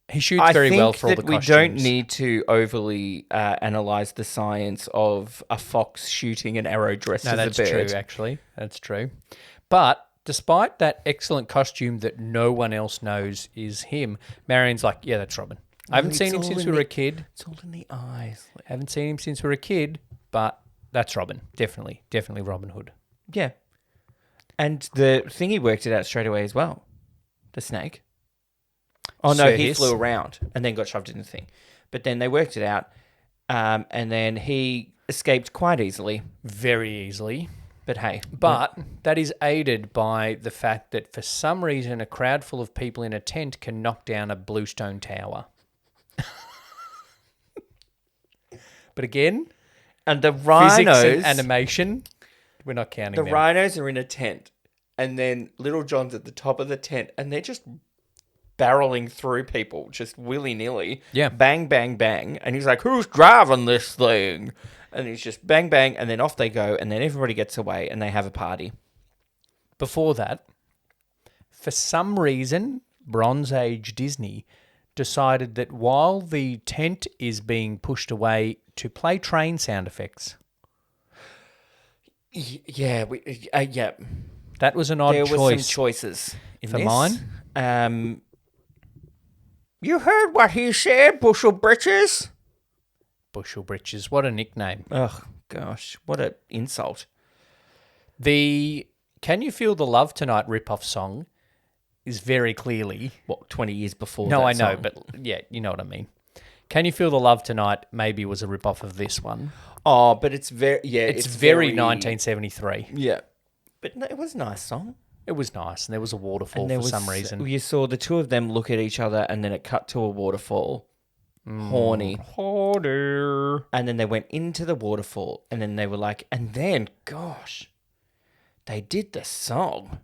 [SPEAKER 1] He shoots very well for all the
[SPEAKER 2] I think that we
[SPEAKER 1] costumes.
[SPEAKER 2] don't need to overly analyze the science of a fox shooting an arrow dressed
[SPEAKER 1] No,
[SPEAKER 2] as
[SPEAKER 1] that's
[SPEAKER 2] a bird.
[SPEAKER 1] true, actually. That's true. But despite that excellent costume that no one else knows is him, Marion's like, yeah, that's Robin. I haven't
[SPEAKER 2] It's
[SPEAKER 1] seen him
[SPEAKER 2] all
[SPEAKER 1] since
[SPEAKER 2] in
[SPEAKER 1] we were
[SPEAKER 2] the-
[SPEAKER 1] a kid.
[SPEAKER 2] It's all in the eyes.
[SPEAKER 1] Haven't seen him since we were a kid, but that's Robin. Definitely Robin Hood.
[SPEAKER 2] Yeah. And the thingy worked it out straight away as well. The snake. Oh, no,
[SPEAKER 1] Sir
[SPEAKER 2] he
[SPEAKER 1] Hiss.
[SPEAKER 2] flew around and then got shoved in the thing. But then they worked it out, and then he escaped quite easily.
[SPEAKER 1] Very easily.
[SPEAKER 2] But hey.
[SPEAKER 1] But that is aided by the fact that for some reason a crowd full of people in a tent can knock down a bluestone tower. But again,
[SPEAKER 2] And the
[SPEAKER 1] physics
[SPEAKER 2] rhinos...
[SPEAKER 1] and animation, we're not counting
[SPEAKER 2] The
[SPEAKER 1] them.
[SPEAKER 2] rhinos are in a tent, and then Little John's at the top of the tent, and they're just barreling through people, just willy-nilly.
[SPEAKER 1] Yeah.
[SPEAKER 2] Bang, bang, bang. And he's like, who's driving this thing? And he's just bang, bang, and then off they go, and then everybody gets away, and they have a party.
[SPEAKER 1] Before that, for some reason, Bronze Age Disney decided that while the tent is being pushed away to play train sound effects.
[SPEAKER 2] Yeah, yeah.
[SPEAKER 1] That was an odd
[SPEAKER 2] There
[SPEAKER 1] choice.
[SPEAKER 2] were some choices in
[SPEAKER 1] For
[SPEAKER 2] this.
[SPEAKER 1] mine?
[SPEAKER 2] You heard what he said, Bushel Britches?
[SPEAKER 1] Bushel Britches, what a nickname.
[SPEAKER 2] Oh, gosh, what an insult.
[SPEAKER 1] The Can You Feel the Love Tonight rip-off song is very clearly...
[SPEAKER 2] What, 20 years before
[SPEAKER 1] No,
[SPEAKER 2] that
[SPEAKER 1] I know,
[SPEAKER 2] song?
[SPEAKER 1] but yeah, you know what I mean. Can You Feel the Love Tonight maybe was a rip-off of this one.
[SPEAKER 2] Oh, but it's very... Yeah,
[SPEAKER 1] It's very 1973.
[SPEAKER 2] Yeah. But no, it was a nice song.
[SPEAKER 1] It was nice, and there was a waterfall
[SPEAKER 2] And there
[SPEAKER 1] for
[SPEAKER 2] was,
[SPEAKER 1] some reason.
[SPEAKER 2] You saw the two of them look at each other, and then it cut to a waterfall. Horny.
[SPEAKER 1] Harder.
[SPEAKER 2] And then they went into the waterfall, and then they were like... And then, gosh, they did the song.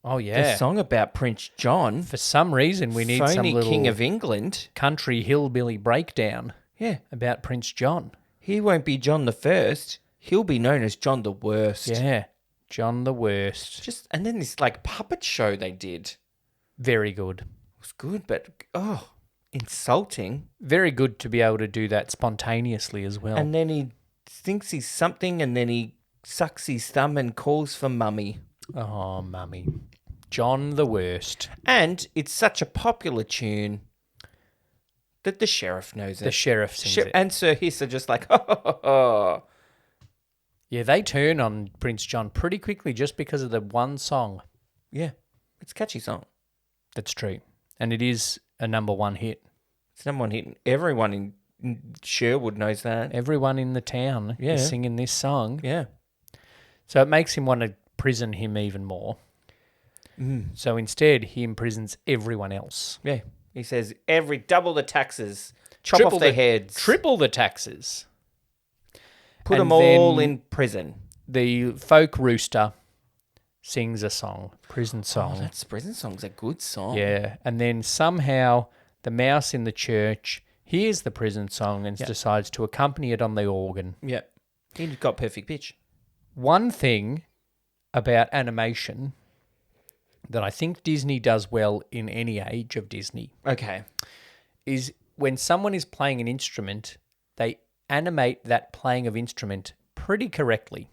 [SPEAKER 1] Oh, yeah.
[SPEAKER 2] The song about Prince John.
[SPEAKER 1] For some reason, we need some
[SPEAKER 2] phony
[SPEAKER 1] little
[SPEAKER 2] King of England.
[SPEAKER 1] country hillbilly breakdown
[SPEAKER 2] Yeah.
[SPEAKER 1] about Prince John.
[SPEAKER 2] He won't be John the First. He'll be known as John the Worst.
[SPEAKER 1] Yeah. John the Worst.
[SPEAKER 2] Just and then this like puppet show they did. It
[SPEAKER 1] Very good.
[SPEAKER 2] was good, but insulting.
[SPEAKER 1] Very good to be able to do that spontaneously as well.
[SPEAKER 2] And then he thinks he's something, and then he sucks his thumb and calls for mummy.
[SPEAKER 1] Oh, mummy. John the Worst.
[SPEAKER 2] And it's such a popular tune that the sheriff knows it.
[SPEAKER 1] The sheriff sings it.
[SPEAKER 2] And Sir Hiss are just like, oh.
[SPEAKER 1] Yeah, they turn on Prince John pretty quickly just because of the one song.
[SPEAKER 2] Yeah, it's a catchy song.
[SPEAKER 1] That's true. And it is a number one hit.
[SPEAKER 2] It's number one hit. Everyone in Sherwood knows that.
[SPEAKER 1] Everyone in the town
[SPEAKER 2] Yeah.
[SPEAKER 1] is singing this song.
[SPEAKER 2] Yeah.
[SPEAKER 1] So it makes him want to prison him even more. So instead, he imprisons everyone else.
[SPEAKER 2] Yeah. He says, double the taxes, chop off their heads,
[SPEAKER 1] Triple the taxes.
[SPEAKER 2] put
[SPEAKER 1] and
[SPEAKER 2] them all
[SPEAKER 1] then-
[SPEAKER 2] in prison.
[SPEAKER 1] The folk rooster sings a song, prison song.
[SPEAKER 2] Oh, that prison song's a good song.
[SPEAKER 1] Yeah, and then somehow the mouse in the church hears the prison song and decides to accompany it on the organ.
[SPEAKER 2] Yeah. He got perfect pitch.
[SPEAKER 1] One thing about animation that I think Disney does well in any age of Disney
[SPEAKER 2] Okay.
[SPEAKER 1] is when someone is playing an instrument, they animate that playing of instrument pretty correctly.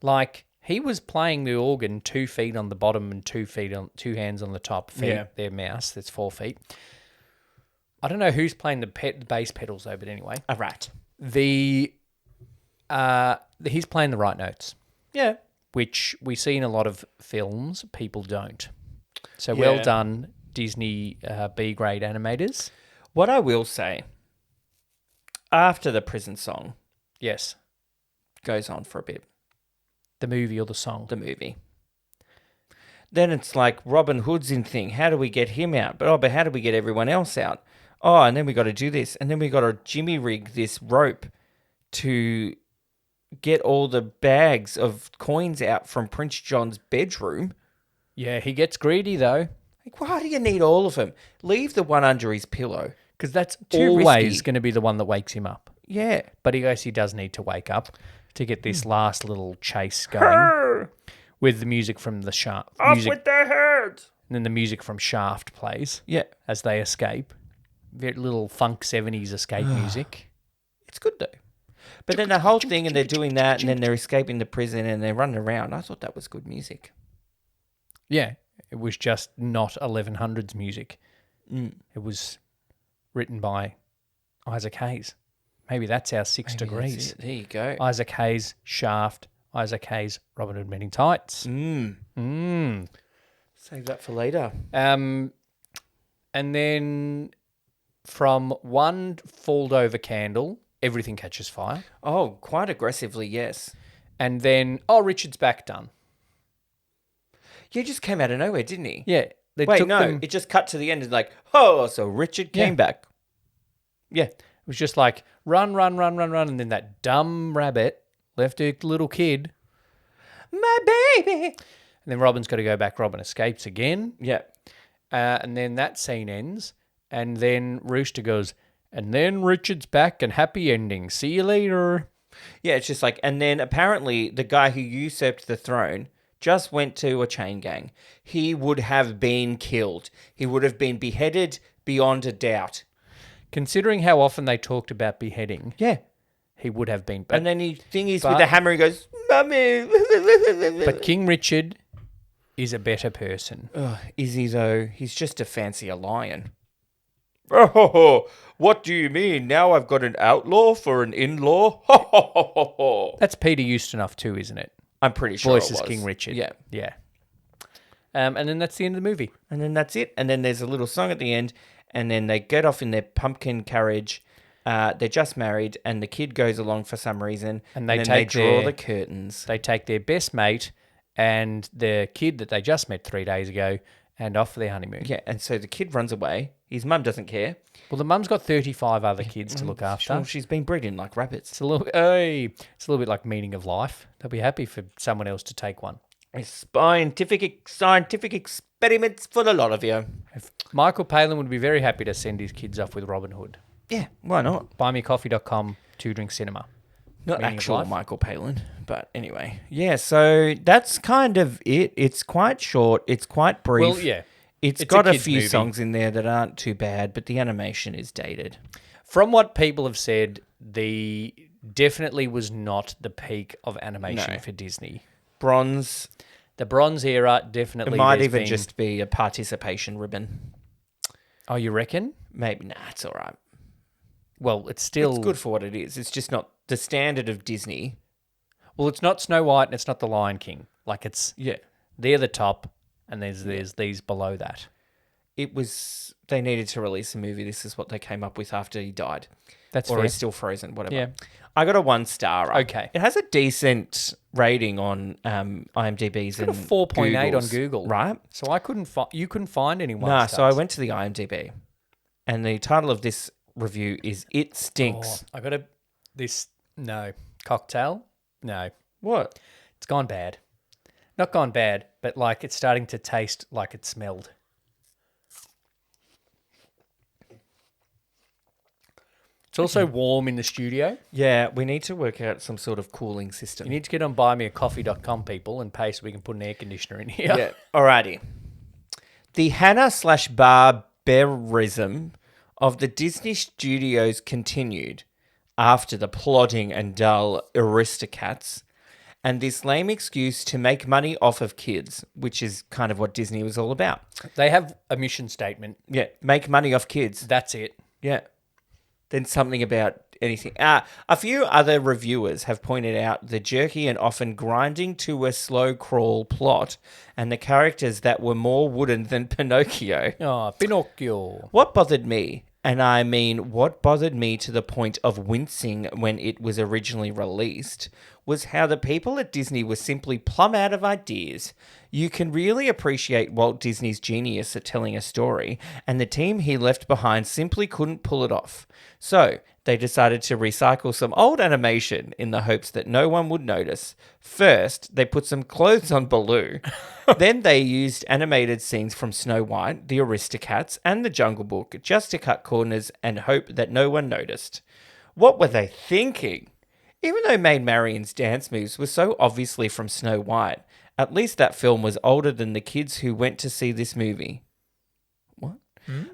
[SPEAKER 1] Like he was playing the organ 2 feet on the bottom and 2 feet on 2 hands on the top. Their mouse, that's 4 feet. I don't know who's playing the bass pedals though, but anyway.
[SPEAKER 2] A rat.
[SPEAKER 1] The he's playing the right notes,
[SPEAKER 2] Yeah.
[SPEAKER 1] which we see in a lot of films. People don't. So
[SPEAKER 2] Yeah.
[SPEAKER 1] well done, Disney B-grade animators.
[SPEAKER 2] What I will say, after the prison song
[SPEAKER 1] Yes.
[SPEAKER 2] goes on for a bit,
[SPEAKER 1] The movie or the song.
[SPEAKER 2] the movie, then it's like Robin Hood's in thing. How do we get him out? But how do we get everyone else out? Oh, and then we got to do this. And then we got to jimmy rig this rope to get all the bags of coins out from Prince John's bedroom.
[SPEAKER 1] Yeah, he gets greedy though,
[SPEAKER 2] Like, why do you need all of them? Leave the one under his pillow.
[SPEAKER 1] because that's
[SPEAKER 2] Too
[SPEAKER 1] always
[SPEAKER 2] risky.
[SPEAKER 1] going to be the one that wakes him up.
[SPEAKER 2] Yeah.
[SPEAKER 1] But he actually does need to wake up to get this last little chase going with the music from the Shaft.
[SPEAKER 2] With their heads.
[SPEAKER 1] And then the music from Shaft plays
[SPEAKER 2] Yeah.
[SPEAKER 1] as they escape. Very little funk 70s escape music.
[SPEAKER 2] It's good though. But then the whole thing, and they're doing that, and then they're escaping the prison, and they're running around. I thought that was good music.
[SPEAKER 1] Yeah, it was just not 1100s music. It was written by Isaac Hayes. Maybe that's our 6 degrees.
[SPEAKER 2] There you go.
[SPEAKER 1] Isaac Hayes, Shaft, Isaac Hayes, Robin Hood Men in Tights.
[SPEAKER 2] Save that for later.
[SPEAKER 1] And then from one falled over candle, everything catches fire.
[SPEAKER 2] Oh, quite aggressively, yes.
[SPEAKER 1] And then, Richard's back done.
[SPEAKER 2] Yeah, he just came out of nowhere, didn't he?
[SPEAKER 1] Yeah. They
[SPEAKER 2] Wait,
[SPEAKER 1] took
[SPEAKER 2] no,
[SPEAKER 1] them-
[SPEAKER 2] it just cut to the end and like, oh, so Richard came back. Yeah.
[SPEAKER 1] It was just like, run, run, run, run, run. And then that dumb rabbit left a little kid.
[SPEAKER 2] My baby.
[SPEAKER 1] And then Robin's got to go back. Robin escapes again.
[SPEAKER 2] Yeah.
[SPEAKER 1] And then that scene ends. And then Rooster goes, and then Richard's back and happy ending. See you later.
[SPEAKER 2] Yeah, it's just like, and then apparently the guy who usurped the throne just went to a chain gang. He would have been killed. He would have been beheaded beyond a doubt.
[SPEAKER 1] Considering how often they talked about beheading,
[SPEAKER 2] Yeah.
[SPEAKER 1] he would have been.
[SPEAKER 2] And then he thingies
[SPEAKER 1] but-
[SPEAKER 2] with the hammer, he goes, Mummy.
[SPEAKER 1] But King Richard is a better person.
[SPEAKER 2] Is he though? He's just a fancier lion. Oh, what do you mean? Now I've got an outlaw for an in-law?
[SPEAKER 1] That's Peter Ustinov too, isn't it?
[SPEAKER 2] I'm pretty sure
[SPEAKER 1] Voices
[SPEAKER 2] it was.
[SPEAKER 1] King Richard.
[SPEAKER 2] Yeah.
[SPEAKER 1] Yeah. And then that's the end of the movie.
[SPEAKER 2] And then that's it. And then there's a little song at the end. And then they get off in their pumpkin carriage. They're just married. And the kid goes along for some reason.
[SPEAKER 1] And they
[SPEAKER 2] then
[SPEAKER 1] take
[SPEAKER 2] they draw
[SPEAKER 1] their-
[SPEAKER 2] the curtains.
[SPEAKER 1] They take their best mate and the kid that they just met 3 days ago and off for their honeymoon.
[SPEAKER 2] Yeah. And so the kid runs away. His mum doesn't care.
[SPEAKER 1] Well, the mum's got 35 other kids to look after.
[SPEAKER 2] Sure, she's been breeding like rabbits.
[SPEAKER 1] It's a little bit like meaning of life. They'll be happy for someone else to take one.
[SPEAKER 2] It's scientific experiments for the lot of you.
[SPEAKER 1] Michael Palin would be very happy to send his kids off with Robin Hood.
[SPEAKER 2] Yeah, why not?
[SPEAKER 1] Buymeacoffee.com, 2 Drink Cinema.
[SPEAKER 2] Not
[SPEAKER 1] Meaning of
[SPEAKER 2] actual
[SPEAKER 1] life.
[SPEAKER 2] Michael Palin, but anyway. Yeah, so that's kind of it. It's quite short. It's quite brief.
[SPEAKER 1] Well, yeah.
[SPEAKER 2] It's
[SPEAKER 1] It's
[SPEAKER 2] got
[SPEAKER 1] a
[SPEAKER 2] a
[SPEAKER 1] kid's
[SPEAKER 2] few
[SPEAKER 1] movie.
[SPEAKER 2] songs in there that aren't too bad, but the animation is dated.
[SPEAKER 1] From what people have said, the definitely was not the peak of animation
[SPEAKER 2] No.
[SPEAKER 1] for Disney.
[SPEAKER 2] Bronze,
[SPEAKER 1] The Bronze Era
[SPEAKER 2] it
[SPEAKER 1] definitely.
[SPEAKER 2] might
[SPEAKER 1] there's
[SPEAKER 2] even
[SPEAKER 1] been-
[SPEAKER 2] just be a participation ribbon.
[SPEAKER 1] Oh, you reckon?
[SPEAKER 2] Maybe, it's all right.
[SPEAKER 1] Well, it's still
[SPEAKER 2] It's good for what it is. It's just not the standard of Disney.
[SPEAKER 1] Well, it's not Snow White and it's not The Lion King. Like
[SPEAKER 2] Yeah.
[SPEAKER 1] they're the top, and there's these below that.
[SPEAKER 2] They needed to release a movie. This is what they came up with after he died.
[SPEAKER 1] That's
[SPEAKER 2] or
[SPEAKER 1] fair.
[SPEAKER 2] he's still frozen, whatever.
[SPEAKER 1] Yeah.
[SPEAKER 2] I got a 1 star.
[SPEAKER 1] Okay.
[SPEAKER 2] It has a decent rating on IMDb's and
[SPEAKER 1] Got a 4.8 on
[SPEAKER 2] Google's,
[SPEAKER 1] Google,
[SPEAKER 2] right?
[SPEAKER 1] So I couldn't you couldn't find anyone.
[SPEAKER 2] Nah, so I went to the IMDb, and the title of this review is "It Stinks."
[SPEAKER 1] I got cocktail. No,
[SPEAKER 2] What?
[SPEAKER 1] it's gone bad. Not gone bad, but like it's starting to taste like it smelled. It's also warm in the studio.
[SPEAKER 2] Yeah, we need to work out some sort of cooling system.
[SPEAKER 1] You need to get on buymeacoffee.com, people, and pay so we can put an air conditioner in here.
[SPEAKER 2] Yeah. Alrighty. The Hannah/barbarism of the Disney studios continued after the plodding and dull Aristocats and this lame excuse to make money off of kids, which is kind of what Disney was all about.
[SPEAKER 1] They have a mission statement.
[SPEAKER 2] Yeah, make money off kids.
[SPEAKER 1] That's it.
[SPEAKER 2] Yeah. Then something about anything. A few other reviewers have pointed out the jerky and often grinding to a slow crawl plot and the characters that were more wooden than Pinocchio.
[SPEAKER 1] Oh, Pinocchio.
[SPEAKER 2] What bothered me, and I mean what bothered me to the point of wincing when it was originally released, was how the people at Disney were simply plumb out of ideas. You can really appreciate Walt Disney's genius at telling a story, and the team he left behind simply couldn't pull it off. So, they decided to recycle some old animation in the hopes that no one would notice. First, they put some clothes on Baloo. Then they used animated scenes from Snow White, the Aristocats, and the Jungle Book just to cut corners and hope that no one noticed. What were they thinking? Even though Maid Marian's dance moves were so obviously from Snow White, at least that film was older than the kids who went to see this movie. What?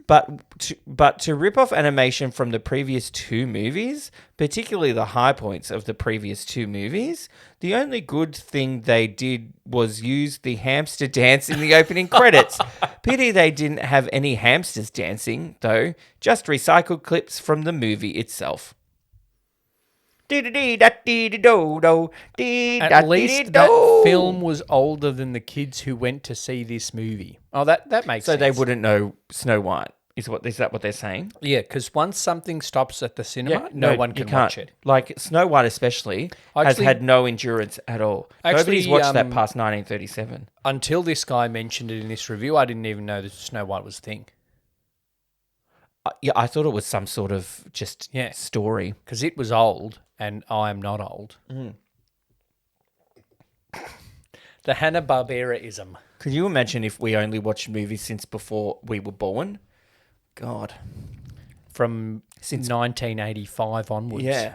[SPEAKER 2] But to rip off animation from the previous two movies, particularly the high points of the previous two movies, the only good thing they did was use the hamster dance in the opening credits. Pity they didn't have any hamsters dancing, though, just recycled clips from the movie itself.
[SPEAKER 1] At least that film was older than the kids who went to see this movie. Oh, that makes sense.
[SPEAKER 2] So they wouldn't know Snow White. Is that what they're saying?
[SPEAKER 1] Yeah, because once something stops at the cinema, no one can watch it.
[SPEAKER 2] Like Snow White especially has had no endurance at all. Nobody's watched that past 1937.
[SPEAKER 1] Until this guy mentioned it in this review, I didn't even know that Snow White was a thing.
[SPEAKER 2] Yeah, I thought it was some sort of just story.
[SPEAKER 1] Because it was old, and I am not old. The Hanna-Barbera-ism.
[SPEAKER 2] Could you imagine if we only watched movies since before we were born? God.
[SPEAKER 1] Since 1985 onwards.
[SPEAKER 2] Yeah.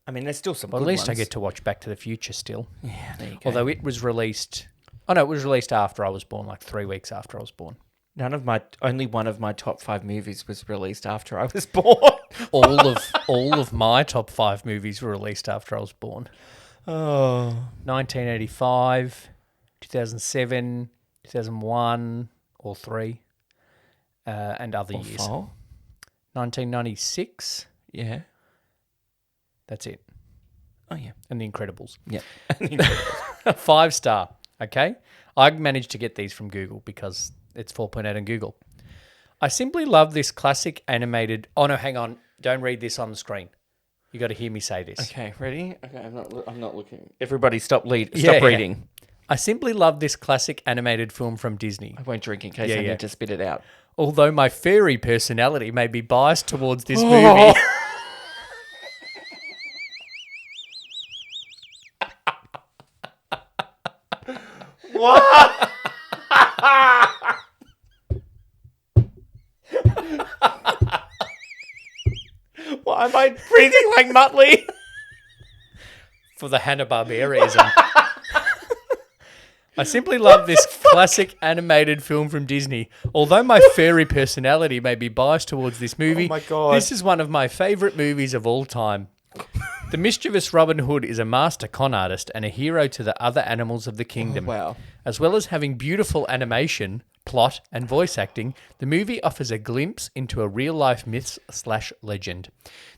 [SPEAKER 2] I mean, there's still some good
[SPEAKER 1] at least
[SPEAKER 2] ones.
[SPEAKER 1] I get to watch Back to the Future still.
[SPEAKER 2] Yeah, there you go.
[SPEAKER 1] Although it was released... Oh, no, it was released after I was born, like 3 weeks after I was born.
[SPEAKER 2] Only one of my top 5 movies was released after I was born.
[SPEAKER 1] all of my top 5 movies were released after I was born.
[SPEAKER 2] Oh.
[SPEAKER 1] 1985, 2007, 2001, or 3, and other years. 1996.
[SPEAKER 2] Yeah.
[SPEAKER 1] That's it.
[SPEAKER 2] Oh, yeah.
[SPEAKER 1] And The Incredibles.
[SPEAKER 2] Yeah.
[SPEAKER 1] 5-star, okay? I managed to get these from Google because... It's 4.8 on Google. I simply love this classic animated... Oh, no, hang on. Don't read this on the screen. You got to hear me say this.
[SPEAKER 2] Okay, ready? Okay, I'm not looking. Everybody stop reading.
[SPEAKER 1] I simply love this classic animated film from Disney.
[SPEAKER 2] I won't drink in case I need to spit it out.
[SPEAKER 1] Although my furry personality may be biased towards this movie...
[SPEAKER 2] What? Why am I breathing like Muttley?
[SPEAKER 1] For the Hanna-Barbera-ism. I simply love this classic animated film from Disney. Although my furry personality may be biased towards this movie,
[SPEAKER 2] my God.
[SPEAKER 1] This is one of my favourite movies of all time. The mischievous Robin Hood is a master con artist and a hero to the other animals of the kingdom.
[SPEAKER 2] Oh, wow.
[SPEAKER 1] As well as having beautiful animation, plot, and voice acting, the movie offers a glimpse into a real-life myth/legend.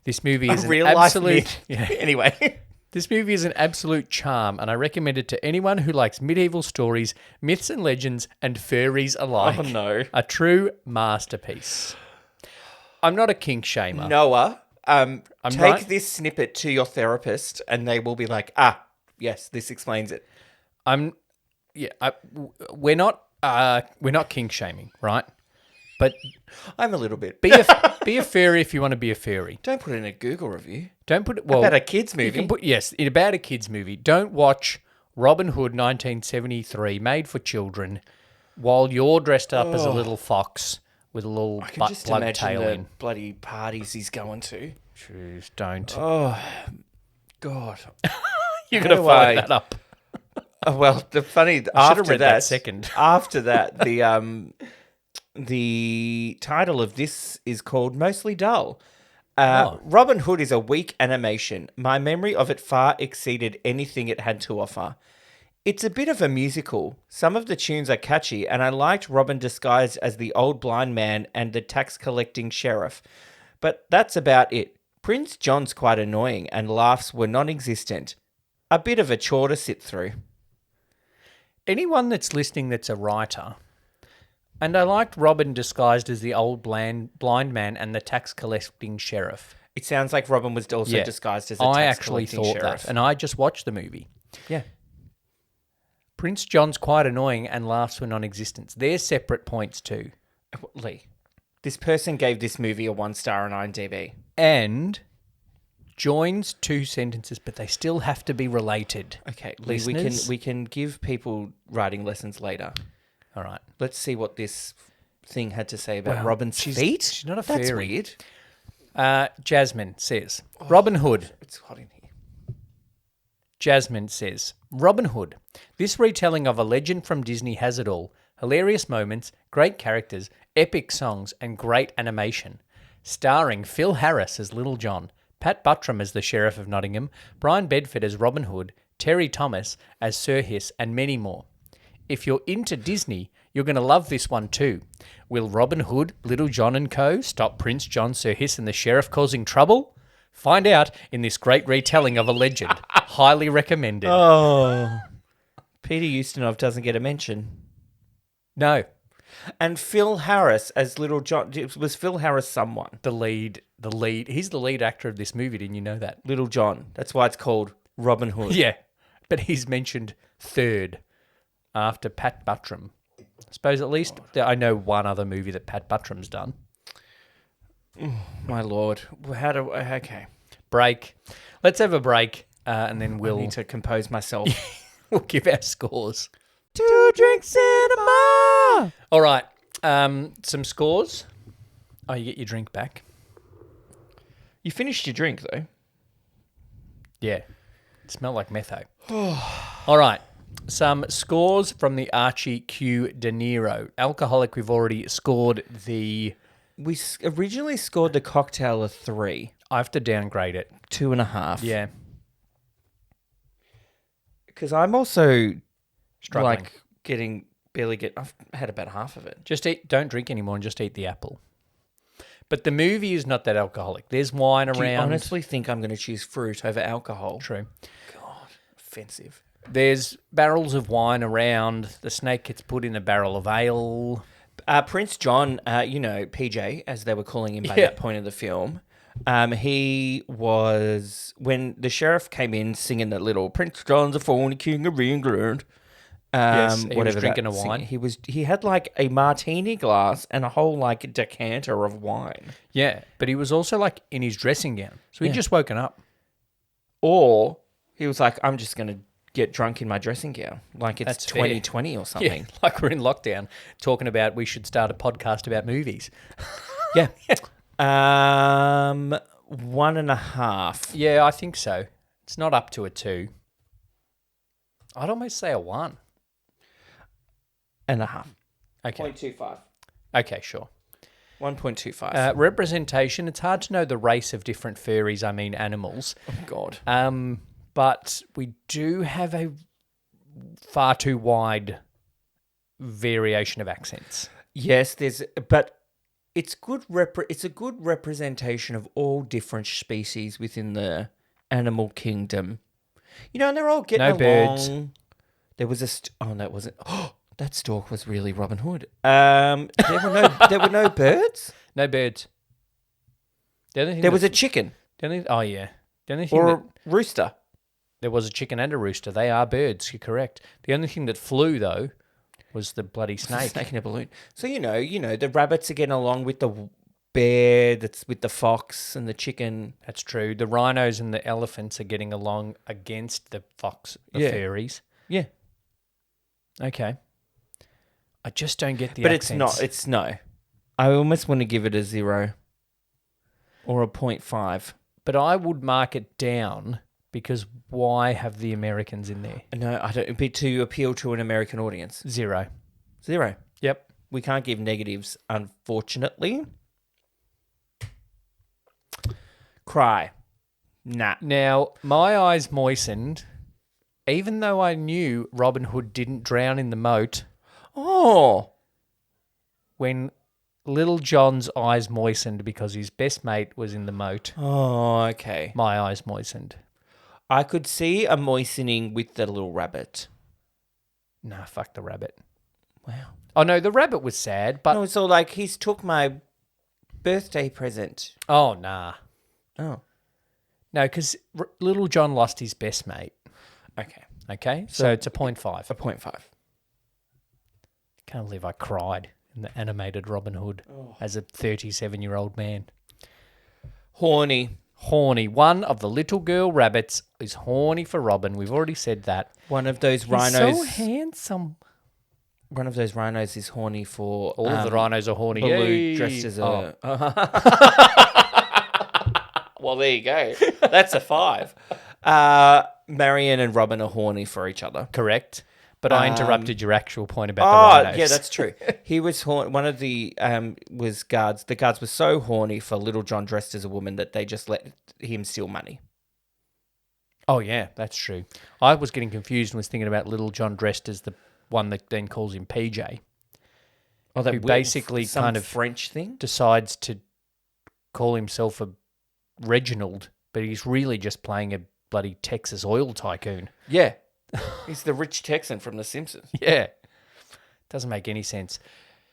[SPEAKER 1] This movie is an absolute...
[SPEAKER 2] Yeah. Anyway.
[SPEAKER 1] This movie is an absolute charm, and I recommend it to anyone who likes medieval stories, myths and legends, and furries alike.
[SPEAKER 2] Oh, no.
[SPEAKER 1] A true masterpiece. I'm not a kink shamer.
[SPEAKER 2] Noah, take
[SPEAKER 1] right.
[SPEAKER 2] this snippet to your therapist, and they will be like, yes, this explains it.
[SPEAKER 1] We're not kink shaming, right? But
[SPEAKER 2] I'm a little bit.
[SPEAKER 1] be a furry if you want to be a furry.
[SPEAKER 2] Don't put it in a Google review.
[SPEAKER 1] Don't put it
[SPEAKER 2] about a kids movie.
[SPEAKER 1] You can put about a kids movie. Don't watch Robin Hood 1973, made for children, while you're dressed up as a little fox with a little butt plug tail in.
[SPEAKER 2] The bloody parties he's going to.
[SPEAKER 1] Jeez, don't.
[SPEAKER 2] Oh, God.
[SPEAKER 1] You're gonna follow that up.
[SPEAKER 2] Well, after that, the title of this is called Mostly Dull. Robin Hood is a weak animation. My memory of it far exceeded anything it had to offer. It's a bit of a musical. Some of the tunes are catchy, and I liked Robin disguised as the old blind man and the tax-collecting sheriff. But that's about it. Prince John's quite annoying and laughs were non-existent. A bit of a chore to sit through.
[SPEAKER 1] Anyone that's listening that's a writer, and I liked Robin disguised as the old blind man and the tax collecting sheriff.
[SPEAKER 2] It sounds like Robin was also disguised as a tax collecting sheriff. I actually thought that,
[SPEAKER 1] and I just watched the movie.
[SPEAKER 2] Yeah.
[SPEAKER 1] Prince John's quite annoying and laughs were non-existent. They're separate points too.
[SPEAKER 2] Lee, this person gave this movie a 1 star on IMDb.
[SPEAKER 1] And joins 2 sentences, but they still have to be related.
[SPEAKER 2] Okay, Lee, we can give people writing lessons later.
[SPEAKER 1] All right.
[SPEAKER 2] Let's see what this thing had to say about Robin's feet.
[SPEAKER 1] She's not a
[SPEAKER 2] fairy.
[SPEAKER 1] That's weird. Jasmine says, Robin Hood.
[SPEAKER 2] It's hot in here.
[SPEAKER 1] Jasmine says, Robin Hood. This retelling of a legend from Disney has it all. Hilarious moments, great characters, epic songs, and great animation. Starring Phil Harris as Little John, Pat Buttram as the Sheriff of Nottingham, Brian Bedford as Robin Hood, Terry Thomas as Sir Hiss, and many more. If you're into Disney, you're going to love this one too. Will Robin Hood, Little John and Co. stop Prince John, Sir Hiss, and the Sheriff causing trouble? Find out in this great retelling of a legend. Highly recommended.
[SPEAKER 2] Oh. Peter Ustinov doesn't get a mention.
[SPEAKER 1] No.
[SPEAKER 2] And Phil Harris as Little John. Was Phil Harris someone?
[SPEAKER 1] The lead. He's the lead actor of this movie. Didn't you know that?
[SPEAKER 2] Little John. That's why it's called Robin Hood.
[SPEAKER 1] Yeah. But he's mentioned third after Pat Buttram. I suppose at least I know one other movie that Pat Buttram's done.
[SPEAKER 2] My Lord. Okay.
[SPEAKER 1] Break. Let's have a break and then we'll...
[SPEAKER 2] I need to compose myself.
[SPEAKER 1] We'll give our scores.
[SPEAKER 2] 2 drinks cinema!
[SPEAKER 1] All right. Some scores. Oh, you get your drink back.
[SPEAKER 2] You finished your drink, though.
[SPEAKER 1] Yeah. It smelled like metho. All right. Some scores from the Archie Q De Niro. Alcoholic, we've already scored the...
[SPEAKER 2] We originally scored the cocktail a 3.
[SPEAKER 1] I have to downgrade it.
[SPEAKER 2] 2.5.
[SPEAKER 1] Yeah.
[SPEAKER 2] Because I'm also...
[SPEAKER 1] Struggling.
[SPEAKER 2] I've had about half of it.
[SPEAKER 1] Don't drink anymore and just eat the apple. But the movie is not that alcoholic. There's wine around.
[SPEAKER 2] Do you honestly think I'm going to choose fruit over alcohol?
[SPEAKER 1] True.
[SPEAKER 2] God, offensive.
[SPEAKER 1] There's barrels of wine around. The snake gets put in a barrel of ale.
[SPEAKER 2] Prince John, PJ, as they were calling him by that point of the film, he was, when the sheriff came in singing that little Prince John's a phony king of England.
[SPEAKER 1] Yes, he was drinking a wine.
[SPEAKER 2] He had like a martini glass and a whole like decanter of wine.
[SPEAKER 1] Yeah, but he was also like in his dressing gown. So he'd just woken up.
[SPEAKER 2] Or he was like, I'm just going to get drunk in my dressing gown. Like it's
[SPEAKER 1] That's
[SPEAKER 2] 2020
[SPEAKER 1] fair.
[SPEAKER 2] or something.
[SPEAKER 1] Yeah, like we're in lockdown talking about we should start a podcast about movies.
[SPEAKER 2] Yeah. 1.5.
[SPEAKER 1] Yeah, I think so. It's not up to a 2. I'd almost say a 1.
[SPEAKER 2] 1.5.
[SPEAKER 1] Okay.
[SPEAKER 2] 0.25.
[SPEAKER 1] Okay, sure.
[SPEAKER 2] 1.25.
[SPEAKER 1] Representation. It's hard to know the race of different furries, animals.
[SPEAKER 2] Oh, God.
[SPEAKER 1] But we do have a far too wide variation of accents.
[SPEAKER 2] Yes, but it's good. It's a good representation of all different species within the animal kingdom. And they're all getting along.
[SPEAKER 1] Birds.
[SPEAKER 2] There was that wasn't. Oh, that stork was really Robin Hood. There were no birds.
[SPEAKER 1] No birds.
[SPEAKER 2] There was a chicken.
[SPEAKER 1] Oh yeah. The only thing
[SPEAKER 2] or a rooster.
[SPEAKER 1] There was a chicken and a rooster. They are birds. You're correct. The only thing that flew though was the bloody snake.
[SPEAKER 2] Snake in a balloon. So the rabbits are getting along with the bear. That's with the fox and the chicken.
[SPEAKER 1] That's true. The rhinos and the elephants are getting along against the fox, the fairies.
[SPEAKER 2] Yeah.
[SPEAKER 1] Okay. I just don't get the
[SPEAKER 2] But
[SPEAKER 1] accents.
[SPEAKER 2] it's no. I almost want to give it a 0 or a 0.5.
[SPEAKER 1] But I would mark it down because why have the Americans in there?
[SPEAKER 2] No, I don't. It'd be to appeal to an American audience.
[SPEAKER 1] 0.
[SPEAKER 2] 0.
[SPEAKER 1] Yep.
[SPEAKER 2] We can't give negatives, unfortunately. Cry. Nah.
[SPEAKER 1] Now, my eyes moistened, even though I knew Robin Hood didn't drown in the moat
[SPEAKER 2] Oh.
[SPEAKER 1] when Little John's eyes moistened because his best mate was in the moat.
[SPEAKER 2] Oh, okay.
[SPEAKER 1] My eyes moistened.
[SPEAKER 2] I could see a moistening with the little rabbit.
[SPEAKER 1] Nah, fuck the rabbit.
[SPEAKER 2] Wow.
[SPEAKER 1] Oh, no, the rabbit was sad, but...
[SPEAKER 2] No, it's all like, he's took my birthday present.
[SPEAKER 1] Oh, nah.
[SPEAKER 2] Oh.
[SPEAKER 1] No, because Little John lost his best mate.
[SPEAKER 2] Okay.
[SPEAKER 1] Okay? So it's a 0.5.
[SPEAKER 2] A 0.5.
[SPEAKER 1] Can't believe I cried in the animated Robin Hood as a 37-year-old man.
[SPEAKER 2] Horny.
[SPEAKER 1] Horny. One of the little girl rabbits is horny for Robin. We've already said that.
[SPEAKER 2] One of those
[SPEAKER 1] He's
[SPEAKER 2] rhinos.
[SPEAKER 1] so handsome.
[SPEAKER 2] One of those rhinos is horny for...
[SPEAKER 1] All of the rhinos are horny.
[SPEAKER 2] Baloo
[SPEAKER 1] Yay.
[SPEAKER 2] dressed as a...
[SPEAKER 1] Oh.
[SPEAKER 2] Well, there you go. That's a 5. Marion and Robin are horny for each other.
[SPEAKER 1] Correct. But I interrupted your actual point about the rhinos.
[SPEAKER 2] Yeah, that's true. He was horny. One of the was guards. The guards were so horny for Little John dressed as a woman that they just let him steal money.
[SPEAKER 1] Oh, yeah, that's true. I was getting confused and was thinking about Little John dressed as the one that then calls him PJ.
[SPEAKER 2] Oh, that
[SPEAKER 1] who basically
[SPEAKER 2] some
[SPEAKER 1] kind of
[SPEAKER 2] French thing
[SPEAKER 1] decides to call himself a Reginald, but he's really just playing a bloody Texas oil tycoon.
[SPEAKER 2] Yeah, he's the rich Texan from The Simpsons.
[SPEAKER 1] Yeah, doesn't make any sense.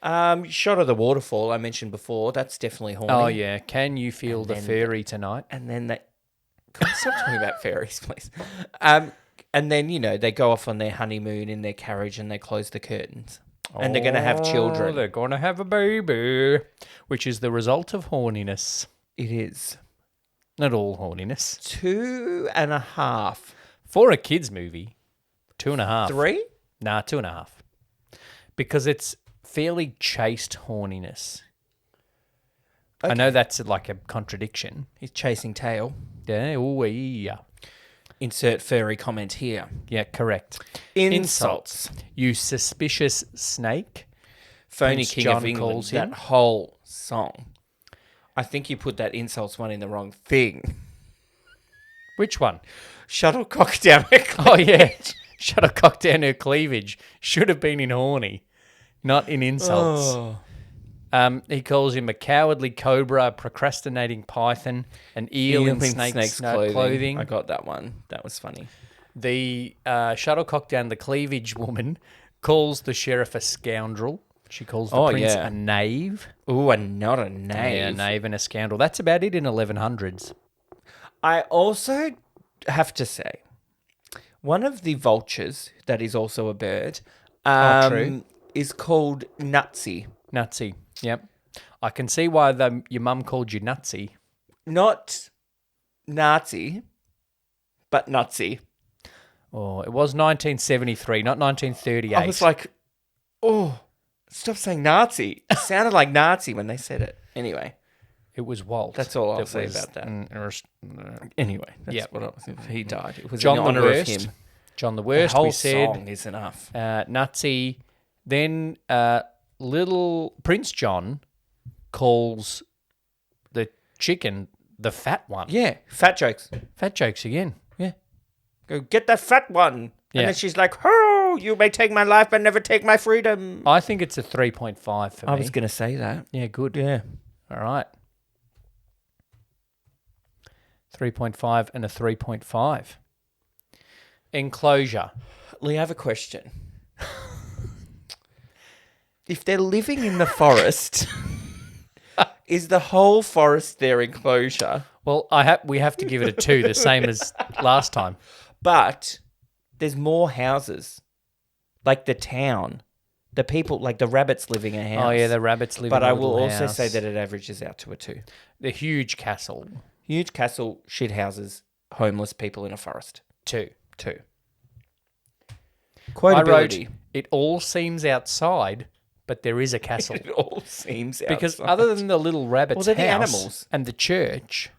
[SPEAKER 2] Shot of the waterfall I mentioned before. That's definitely horny.
[SPEAKER 1] Oh yeah, can you feel the fairy tonight?
[SPEAKER 2] And then that. Can we stop talking about fairies, please? And then they go off on their honeymoon in their carriage and they close the curtains. And they're going to have children.
[SPEAKER 1] They're going to have a baby, which is the result of horniness.
[SPEAKER 2] It is.
[SPEAKER 1] Not all horniness.
[SPEAKER 2] 2.5.
[SPEAKER 1] For a kids' movie, 2.5.
[SPEAKER 2] 3?
[SPEAKER 1] Nah, 2.5. Because it's fairly chaste horniness. Okay. I know that's like a contradiction.
[SPEAKER 2] He's chasing tail.
[SPEAKER 1] Yeah, ooh, yeah.
[SPEAKER 2] Insert furry comment here.
[SPEAKER 1] Yeah, correct.
[SPEAKER 2] Insults.
[SPEAKER 1] You suspicious snake.
[SPEAKER 2] Phony
[SPEAKER 1] Prince
[SPEAKER 2] King
[SPEAKER 1] John
[SPEAKER 2] of England.
[SPEAKER 1] calls him.
[SPEAKER 2] That whole song. I think you put that insults one in the wrong thing.
[SPEAKER 1] Which one?
[SPEAKER 2] Shuttlecock down her cleavage.
[SPEAKER 1] Oh, yeah. Shuttlecock down her cleavage. Should have been in horny, not in insults.
[SPEAKER 2] Oh.
[SPEAKER 1] He calls him a cowardly cobra, a procrastinating python, an eel in snake's clothing.
[SPEAKER 2] I got that one. That was funny.
[SPEAKER 1] The shuttlecock down the cleavage woman calls the sheriff a scoundrel. She calls the prince a knave.
[SPEAKER 2] Ooh, and not a knave.
[SPEAKER 1] Yeah, a knave and a scoundrel. That's about it in 1100s.
[SPEAKER 2] I also have to say, one of the vultures that is also a bird is called Nutsy.
[SPEAKER 1] Nutsy, yep. I can see why your mum called you Nutsy.
[SPEAKER 2] Not Nazi, but Nutsy.
[SPEAKER 1] Oh, it was 1973, not 1938.
[SPEAKER 2] I was like, oh, stop saying Nazi. It sounded like Nazi when they said it. Anyway.
[SPEAKER 1] It was Walt.
[SPEAKER 2] That's all I'll say about that. Anyway, that's what I was. He died. It was
[SPEAKER 1] John
[SPEAKER 2] in honor of him.
[SPEAKER 1] John the Worst,
[SPEAKER 2] the whole
[SPEAKER 1] we said.
[SPEAKER 2] Song is enough.
[SPEAKER 1] Nutsy. Then little Prince John calls the chicken the fat one.
[SPEAKER 2] Yeah, fat jokes.
[SPEAKER 1] Fat jokes again.
[SPEAKER 2] Yeah. Go get that fat one.
[SPEAKER 1] Yeah.
[SPEAKER 2] And then she's like, oh, you may take my life but never take my freedom.
[SPEAKER 1] I think it's a 3.5 for me.
[SPEAKER 2] I was going to say that.
[SPEAKER 1] Yeah, good.
[SPEAKER 2] Yeah.
[SPEAKER 1] All right. 3.5 and a 3.5. Enclosure.
[SPEAKER 2] Lee, I have a question. If they're living in the forest, is the whole forest their enclosure?
[SPEAKER 1] Well, we have to give it a 2, the same as last time.
[SPEAKER 2] But there's more houses. Like the town. The people, like the rabbits live in a house.
[SPEAKER 1] Oh, yeah, the rabbits live in a
[SPEAKER 2] But I
[SPEAKER 1] little
[SPEAKER 2] will also
[SPEAKER 1] house.
[SPEAKER 2] say that it averages out to a 2.
[SPEAKER 1] The huge castle.
[SPEAKER 2] Huge castle, shit houses, homeless people in a forest.
[SPEAKER 1] 2.
[SPEAKER 2] 2.
[SPEAKER 1] I wrote,
[SPEAKER 2] Quotability.
[SPEAKER 1] it all seems outside, but there is a castle.
[SPEAKER 2] It all seems outside.
[SPEAKER 1] Because other than the little rabbit's
[SPEAKER 2] they're the
[SPEAKER 1] house
[SPEAKER 2] animals.
[SPEAKER 1] and the church,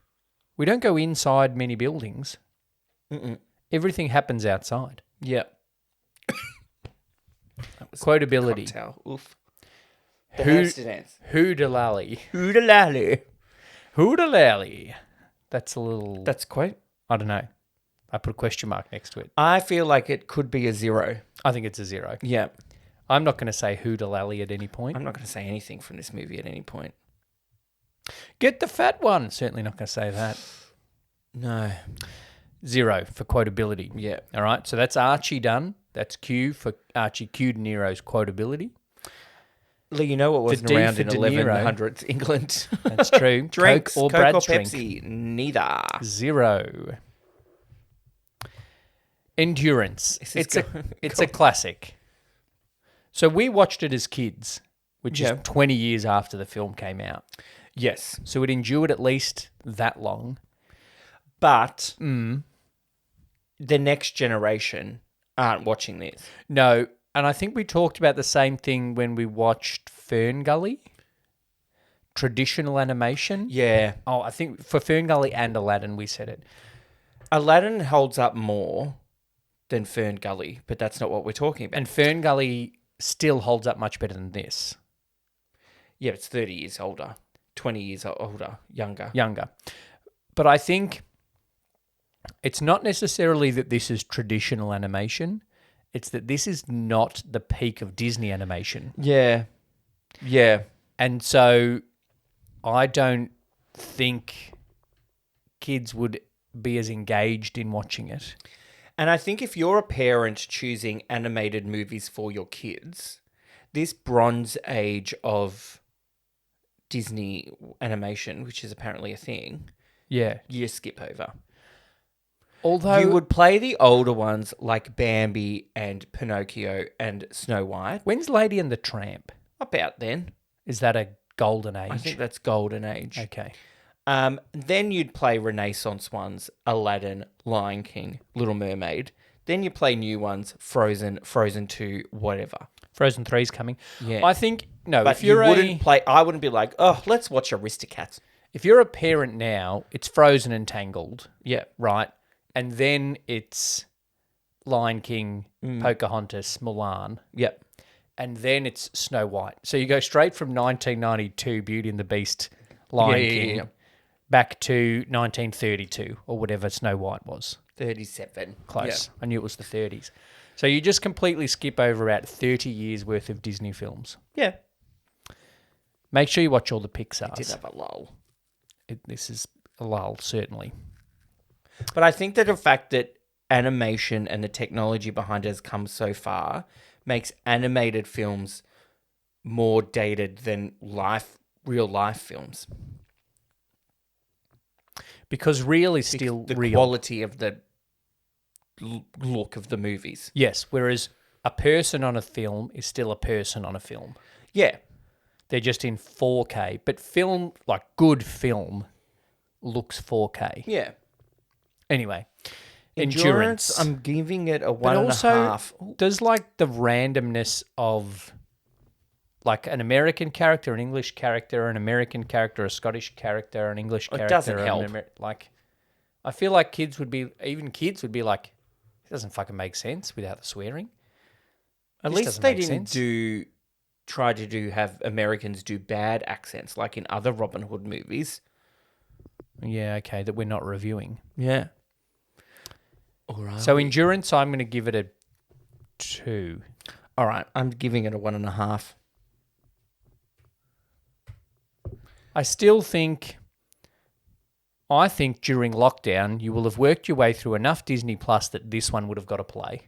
[SPEAKER 1] we don't go inside many buildings.
[SPEAKER 2] Mm-mm.
[SPEAKER 1] Everything happens outside.
[SPEAKER 2] Yeah.
[SPEAKER 1] Quotability.
[SPEAKER 2] Cocktail. Oof.
[SPEAKER 1] Hoodalally.
[SPEAKER 2] Hoodalally.
[SPEAKER 1] Hoodalally. That's a little...
[SPEAKER 2] That's quite...
[SPEAKER 1] I don't know. I put a question mark next to it.
[SPEAKER 2] I feel like it could be a 0.
[SPEAKER 1] I think it's a 0.
[SPEAKER 2] Yeah.
[SPEAKER 1] I'm not going to say hootalally at any point.
[SPEAKER 2] I'm not going to say anything from this movie at any point.
[SPEAKER 1] Get the fat one. Certainly not going to say that.
[SPEAKER 2] No.
[SPEAKER 1] 0 for quotability.
[SPEAKER 2] Yeah.
[SPEAKER 1] All right. So that's Archie done. That's Q for Archie Q De Niro's quotability.
[SPEAKER 2] Lee, you know what wasn't
[SPEAKER 1] D
[SPEAKER 2] around
[SPEAKER 1] for
[SPEAKER 2] in
[SPEAKER 1] De Niro.
[SPEAKER 2] 1100s England?
[SPEAKER 1] That's true.
[SPEAKER 2] Drinks,
[SPEAKER 1] Coke or
[SPEAKER 2] Coke
[SPEAKER 1] Brad's
[SPEAKER 2] or
[SPEAKER 1] drink.
[SPEAKER 2] Pepsi? Neither.
[SPEAKER 1] 0. Endurance.
[SPEAKER 2] This is
[SPEAKER 1] It's a classic. So we watched it as kids, which
[SPEAKER 2] Yeah.
[SPEAKER 1] is 20 years after the film came out.
[SPEAKER 2] Yes.
[SPEAKER 1] So it endured at least that long.
[SPEAKER 2] But the next generation aren't watching this.
[SPEAKER 1] No, and I think we talked about the same thing when we watched Fern Gully. Traditional animation.
[SPEAKER 2] Yeah.
[SPEAKER 1] Oh, I think for Fern Gully and Aladdin we said it.
[SPEAKER 2] Aladdin holds up more than Fern Gully, but that's not what we're talking about.
[SPEAKER 1] And Fern Gully still holds up much better than this.
[SPEAKER 2] Yeah, it's 30 years older, 20 years older, younger.
[SPEAKER 1] But I think it's not necessarily that this is traditional animation. It's that this is not the peak of Disney animation.
[SPEAKER 2] Yeah. Yeah.
[SPEAKER 1] And so I don't think kids would be as engaged in watching it.
[SPEAKER 2] And I think if you're a parent choosing animated movies for your kids, this Bronze Age of Disney animation, which is apparently a thing,
[SPEAKER 1] Yeah.
[SPEAKER 2] you skip over.
[SPEAKER 1] Although
[SPEAKER 2] You would play the older ones like Bambi and Pinocchio and Snow White.
[SPEAKER 1] when's Lady and the Tramp?
[SPEAKER 2] About then.
[SPEAKER 1] Is that a golden age?
[SPEAKER 2] I think that's Golden Age.
[SPEAKER 1] Okay.
[SPEAKER 2] Then you'd play Renaissance ones, Aladdin, Lion King, Little Mermaid. Then you play new ones, Frozen, Frozen 2, whatever.
[SPEAKER 1] Frozen 3's coming.
[SPEAKER 2] Yeah.
[SPEAKER 1] I think no,
[SPEAKER 2] But
[SPEAKER 1] if you're
[SPEAKER 2] I wouldn't be like, oh, let's watch Aristocats.
[SPEAKER 1] if you're a parent now, it's Frozen and Tangled,
[SPEAKER 2] Yeah.
[SPEAKER 1] right? And then it's Lion King,
[SPEAKER 2] Mm.
[SPEAKER 1] Pocahontas, Mulan,
[SPEAKER 2] Yep.
[SPEAKER 1] and then it's Snow White. So you go straight from 1992 Beauty and the Beast, Lion King, back to 1932 or whatever Snow White was.
[SPEAKER 2] 37.
[SPEAKER 1] Close. I knew it was the 30s. So you just completely skip over about 30 years worth of Disney films.
[SPEAKER 2] Yeah.
[SPEAKER 1] Make sure you watch all the
[SPEAKER 2] Did
[SPEAKER 1] Pixars.
[SPEAKER 2] have a lull.
[SPEAKER 1] This is a lull, certainly.
[SPEAKER 2] But I think that the fact that animation and the technology behind it has come so far makes animated films more dated than real life films.
[SPEAKER 1] Because real is still
[SPEAKER 2] The
[SPEAKER 1] real.
[SPEAKER 2] quality of the look of the movies.
[SPEAKER 1] Yes, whereas a person on a film is still a person on a film.
[SPEAKER 2] Yeah.
[SPEAKER 1] They're just in 4K. But film, like good film, looks 4K.
[SPEAKER 2] Yeah.
[SPEAKER 1] Anyway, endurance.
[SPEAKER 2] I'm giving it a
[SPEAKER 1] But
[SPEAKER 2] 1.5.
[SPEAKER 1] also, does like the randomness of like an American character, an English character, an American character, a Scottish character, an English character.
[SPEAKER 2] It doesn't help.
[SPEAKER 1] Like, I feel like kids would be like, it doesn't fucking make sense without the swearing.
[SPEAKER 2] At
[SPEAKER 1] Just
[SPEAKER 2] least
[SPEAKER 1] doesn't
[SPEAKER 2] they
[SPEAKER 1] make
[SPEAKER 2] didn't
[SPEAKER 1] sense.
[SPEAKER 2] try to have Americans do bad accents like in other Robin Hood movies.
[SPEAKER 1] Yeah, okay, that we're not reviewing.
[SPEAKER 2] Yeah. All right.
[SPEAKER 1] So endurance, I'm going to give it a 2.
[SPEAKER 2] All right. I'm giving it a 1.5.
[SPEAKER 1] I think during lockdown, you will have worked your way through enough Disney Plus that this one would have got to play.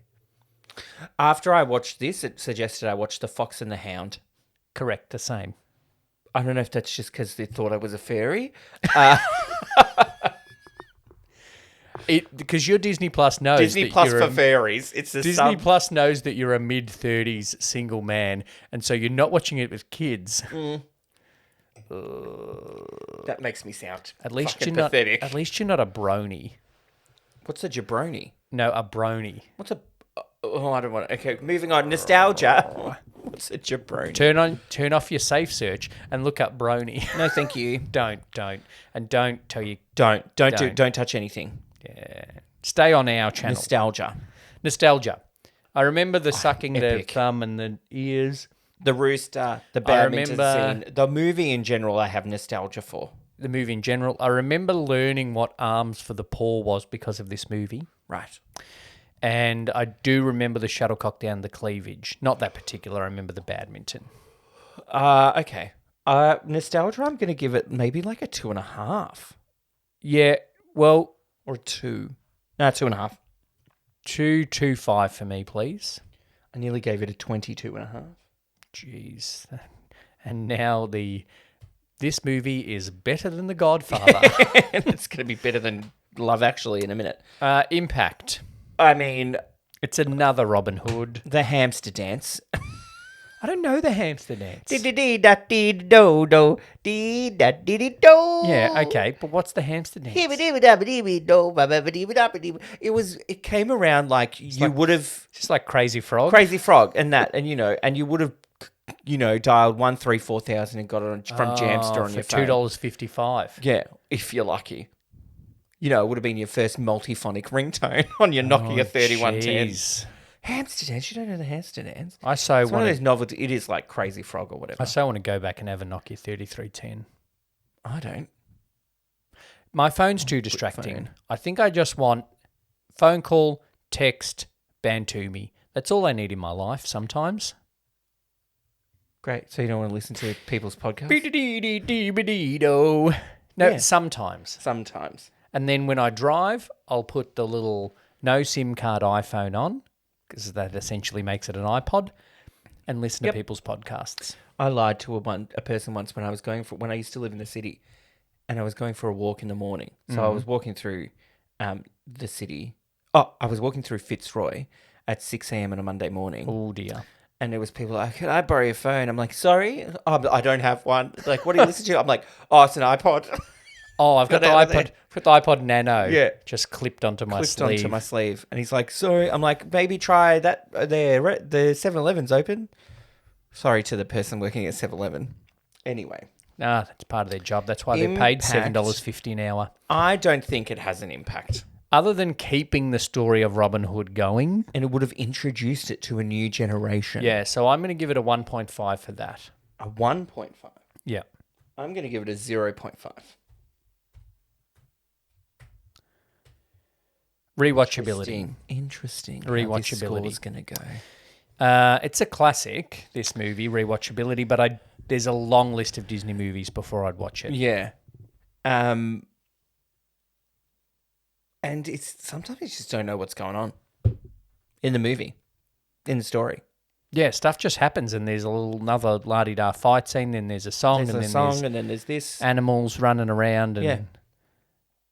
[SPEAKER 2] After I watched this, it suggested I watch The Fox and the Hound.
[SPEAKER 1] Correct, the same.
[SPEAKER 2] I don't know if that's just because they thought I was a fairy.
[SPEAKER 1] Because your Disney Plus knows
[SPEAKER 2] Disney
[SPEAKER 1] that
[SPEAKER 2] Plus
[SPEAKER 1] you're
[SPEAKER 2] for
[SPEAKER 1] a,
[SPEAKER 2] fairies. It's the
[SPEAKER 1] Disney Plus knows that you're a mid-30s single man, and so you're not watching it with kids.
[SPEAKER 2] That makes me sound
[SPEAKER 1] At least
[SPEAKER 2] fucking
[SPEAKER 1] you're not.
[SPEAKER 2] pathetic.
[SPEAKER 1] At least you're not a brony.
[SPEAKER 2] What's a jabroni?
[SPEAKER 1] No, a brony.
[SPEAKER 2] What's a... Oh, I don't want to... Okay, moving on. Nostalgia. What's a jabroni?
[SPEAKER 1] Turn off your safe search and look up brony.
[SPEAKER 2] No, thank you.
[SPEAKER 1] Don't, and don't tell you.
[SPEAKER 2] Don't touch anything.
[SPEAKER 1] Yeah. Stay on our channel. Nostalgia. I remember the sucking the
[SPEAKER 2] epic.
[SPEAKER 1] thumb and the ears.
[SPEAKER 2] The rooster, the badminton
[SPEAKER 1] remember-
[SPEAKER 2] scene, the movie in general I have nostalgia for.
[SPEAKER 1] The movie in general. I remember learning what Arms for the Poor was because of this movie.
[SPEAKER 2] Right.
[SPEAKER 1] And I do remember the shuttlecock down the cleavage. Not that particular. I remember the badminton.
[SPEAKER 2] Okay. Nostalgia, I'm going to give it maybe like a 2.5
[SPEAKER 1] Yeah, well,
[SPEAKER 2] or a 2. No, 2.5.
[SPEAKER 1] 2.25 for me, please.
[SPEAKER 2] I nearly gave it a 22.5.
[SPEAKER 1] Jeez. And now this movie is better than The Godfather.
[SPEAKER 2] And it's going to be better than Love Actually in a minute.
[SPEAKER 1] Impact.
[SPEAKER 2] I mean,
[SPEAKER 1] It's another Robin Hood.
[SPEAKER 2] the hamster dance.
[SPEAKER 1] I don't know the hamster dance.
[SPEAKER 2] Do-do.
[SPEAKER 1] Yeah, okay, but what's the hamster dance?
[SPEAKER 2] It came around like you would have
[SPEAKER 1] Just like Crazy Frog.
[SPEAKER 2] Crazy Frog and that, and you would have, dialed 134,000 and got it from Jamster on
[SPEAKER 1] for
[SPEAKER 2] your phone.
[SPEAKER 1] $2.55.
[SPEAKER 2] Yeah, if you're lucky. It would have been your first multiphonic ringtone on your Nokia 3110.
[SPEAKER 1] Jeez.
[SPEAKER 2] Hamster dance? You don't know the hamster dance?
[SPEAKER 1] I so
[SPEAKER 2] It's one of
[SPEAKER 1] want
[SPEAKER 2] those novelty. It is like Crazy Frog or whatever.
[SPEAKER 1] to go back and have a Nokia 3310.
[SPEAKER 2] I don't.
[SPEAKER 1] My phone's too distracting.
[SPEAKER 2] phone.
[SPEAKER 1] I think I just want phone call, text, Bantu me. That's all I need in my life sometimes.
[SPEAKER 2] Great. So you don't want to listen to people's podcasts?
[SPEAKER 1] No,
[SPEAKER 2] Yeah.
[SPEAKER 1] sometimes.
[SPEAKER 2] Sometimes.
[SPEAKER 1] And then when I drive, I'll put the little no SIM card iPhone on, because that essentially makes it an iPod, and listen to people's podcasts.
[SPEAKER 2] I lied to a person once when I used to live in the city, and I was going for a walk in the morning. So I was walking through the city. Oh, I was walking through Fitzroy at 6 a.m. on a Monday morning.
[SPEAKER 1] Oh, dear.
[SPEAKER 2] And there was people like, "Can I borrow your phone?" I'm like, "Sorry, I don't have one." Like, what do you listen to? I'm like, "Oh, it's an iPod."
[SPEAKER 1] Oh, I've got the
[SPEAKER 2] Got out of
[SPEAKER 1] iPod. I've got the iPod Nano.
[SPEAKER 2] Yeah.
[SPEAKER 1] Just clipped onto my
[SPEAKER 2] Clipped
[SPEAKER 1] sleeve.
[SPEAKER 2] onto my sleeve. And he's like, "Sorry." I'm like, "Maybe try that there. The 7-Eleven's open." Sorry to the person working at 7-Eleven. Anyway.
[SPEAKER 1] That's part of their job. That's why they're paid
[SPEAKER 2] Impact.
[SPEAKER 1] $7.50 an hour.
[SPEAKER 2] I don't think it has an impact.
[SPEAKER 1] Other than keeping the story of Robin Hood going.
[SPEAKER 2] And it would have introduced it to a new generation.
[SPEAKER 1] Yeah, so I'm going to give it a 1.5 for that.
[SPEAKER 2] A 1.5.
[SPEAKER 1] Yeah.
[SPEAKER 2] I'm going to give it a 0.5.
[SPEAKER 1] Rewatchability.
[SPEAKER 2] Interesting.
[SPEAKER 1] Rewatchability.
[SPEAKER 2] Is going to go.
[SPEAKER 1] It's a classic, this movie, rewatchability, but there's a long list of Disney movies before I'd watch it.
[SPEAKER 2] Yeah. And sometimes you just don't know what's going on in the movie, in the story.
[SPEAKER 1] Yeah, stuff just happens, and there's another la-di-da fight scene, then there's a song,
[SPEAKER 2] There's a song, and then there's this.
[SPEAKER 1] animals running around. And
[SPEAKER 2] Yeah.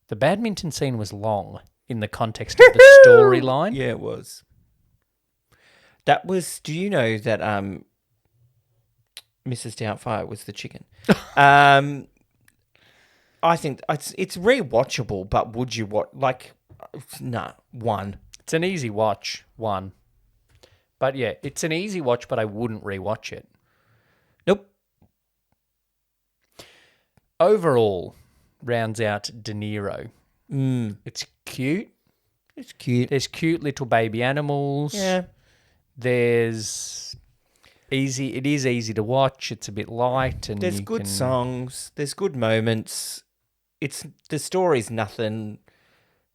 [SPEAKER 1] The badminton scene was long in the context of the storyline.
[SPEAKER 2] Yeah, it was. That was. Do you know that Mrs. Doubtfire was the chicken? I think it's rewatchable, but would you watch? Like, nah, 1.
[SPEAKER 1] It's an easy watch, 1. But yeah, it's an easy watch, but I wouldn't rewatch it.
[SPEAKER 2] Nope.
[SPEAKER 1] Overall, rounds out De Niro. It's cute.
[SPEAKER 2] It's cute.
[SPEAKER 1] There's cute little baby animals.
[SPEAKER 2] Yeah.
[SPEAKER 1] There's easy. It is easy to watch. It's a bit light, and
[SPEAKER 2] There's good songs. There's good moments. The story's nothing.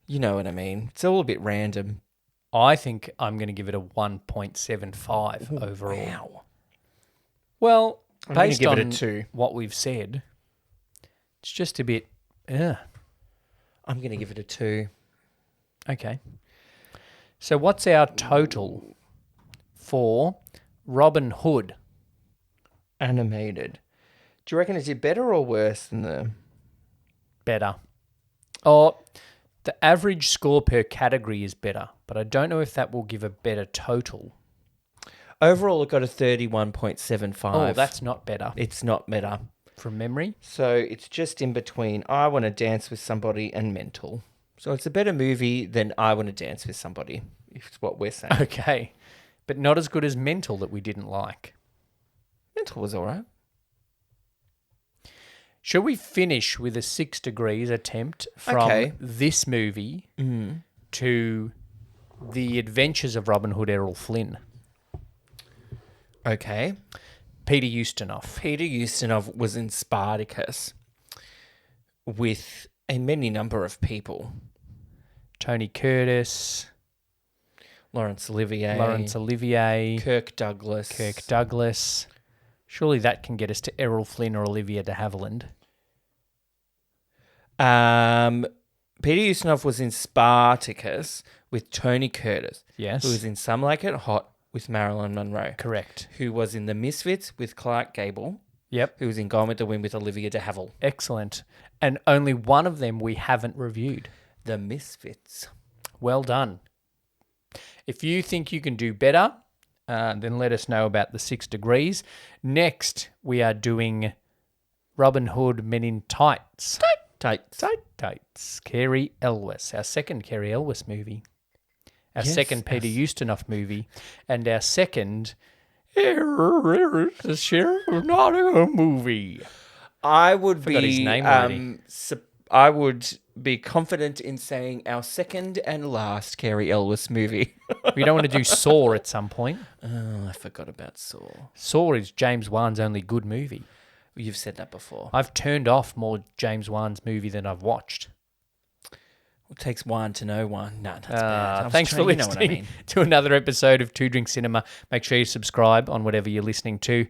[SPEAKER 2] You know what I mean? It's all a bit random.
[SPEAKER 1] I think I'm going to give it a 1.75 overall.
[SPEAKER 2] Wow.
[SPEAKER 1] Well,
[SPEAKER 2] I'm gonna
[SPEAKER 1] based
[SPEAKER 2] give it a
[SPEAKER 1] on
[SPEAKER 2] 2.
[SPEAKER 1] what we've said, it's just a bit.
[SPEAKER 2] I'm going to give it a 2.
[SPEAKER 1] Okay. So what's our total for Robin Hood?
[SPEAKER 2] Animated. Do you reckon it did better or worse than the...
[SPEAKER 1] Better. Or the average score per category is better, but I don't know if that will give a better total.
[SPEAKER 2] Overall, it got a 31.75.
[SPEAKER 1] Oh, that's not better.
[SPEAKER 2] It's not better.
[SPEAKER 1] From memory?
[SPEAKER 2] So it's just in between I Want to Dance with Somebody and Mental. So it's a better movie than I Want to Dance with Somebody, if it's what we're saying.
[SPEAKER 1] Okay. But not as good as Mental that we didn't like.
[SPEAKER 2] Mental was all right.
[SPEAKER 1] Shall we finish with a 6 Degrees attempt from this movie to The Adventures of Robin Hood Errol Flynn?
[SPEAKER 2] Okay.
[SPEAKER 1] Peter Ustinov.
[SPEAKER 2] Peter Ustinov was in Spartacus with a many number of people.
[SPEAKER 1] Tony Curtis.
[SPEAKER 2] Laurence Olivier.
[SPEAKER 1] Laurence Olivier.
[SPEAKER 2] Kirk Douglas.
[SPEAKER 1] Kirk Douglas. Surely that can get us to Errol Flynn or Olivia de Havilland.
[SPEAKER 2] Peter Ustinov was in Spartacus with Tony Curtis.
[SPEAKER 1] Yes.
[SPEAKER 2] Who was in Some Like It Hot with Marilyn Monroe.
[SPEAKER 1] Correct.
[SPEAKER 2] Who was in The Misfits with Clark Gable.
[SPEAKER 1] Yep.
[SPEAKER 2] Who was in Gone with the Wind with Olivia de Havilland.
[SPEAKER 1] Excellent. And only one of them we haven't reviewed.
[SPEAKER 2] The Misfits.
[SPEAKER 1] Well done. If you think you can do better, then let us know about the 6 Degrees. Next, we are doing Robin Hood Men in Tights. Tights. Carey Elwes, our second Carey Elwes movie. Our second Peter Ustinov movie. And our second the Sheriff of Nottingham movie.
[SPEAKER 2] I would
[SPEAKER 1] Forgot his name already.
[SPEAKER 2] I would be confident in saying our second and last Carey Elwes movie.
[SPEAKER 1] We don't want to do Saw at some point.
[SPEAKER 2] Oh, I forgot about Saw.
[SPEAKER 1] Saw is James Wan's only good movie.
[SPEAKER 2] You've said that before.
[SPEAKER 1] I've turned off more James Wan's movie than I've watched.
[SPEAKER 2] It takes one to know one. No, that's bad.
[SPEAKER 1] Thanks for listening to another episode of Two Drink Cinema. Make sure you subscribe on whatever you're listening to.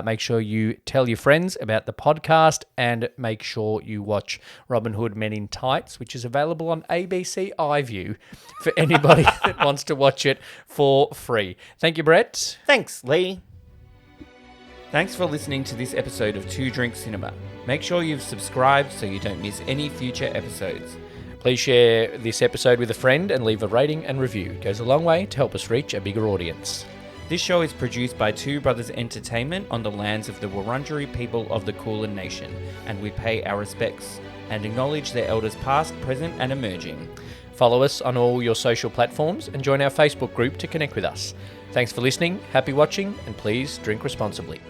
[SPEAKER 1] Make sure you tell your friends about the podcast and make sure you watch Robin Hood Men in Tights, which is available on ABC iView for anybody that wants to watch it for free. Thank you, Brett.
[SPEAKER 2] Thanks, Lee. Thanks for listening to this episode of Two Drink Cinema. Make sure you've subscribed so you don't miss any future episodes.
[SPEAKER 1] Please share this episode with a friend and leave a rating and review. It goes a long way to help us reach a bigger audience.
[SPEAKER 2] This show is produced by Two Brothers Entertainment on the lands of the Wurundjeri people of the Kulin Nation, and we pay our respects and acknowledge their elders past, present and emerging.
[SPEAKER 1] Follow us on all your social platforms and join our Facebook group to connect with us. Thanks for listening, happy watching, and please drink responsibly.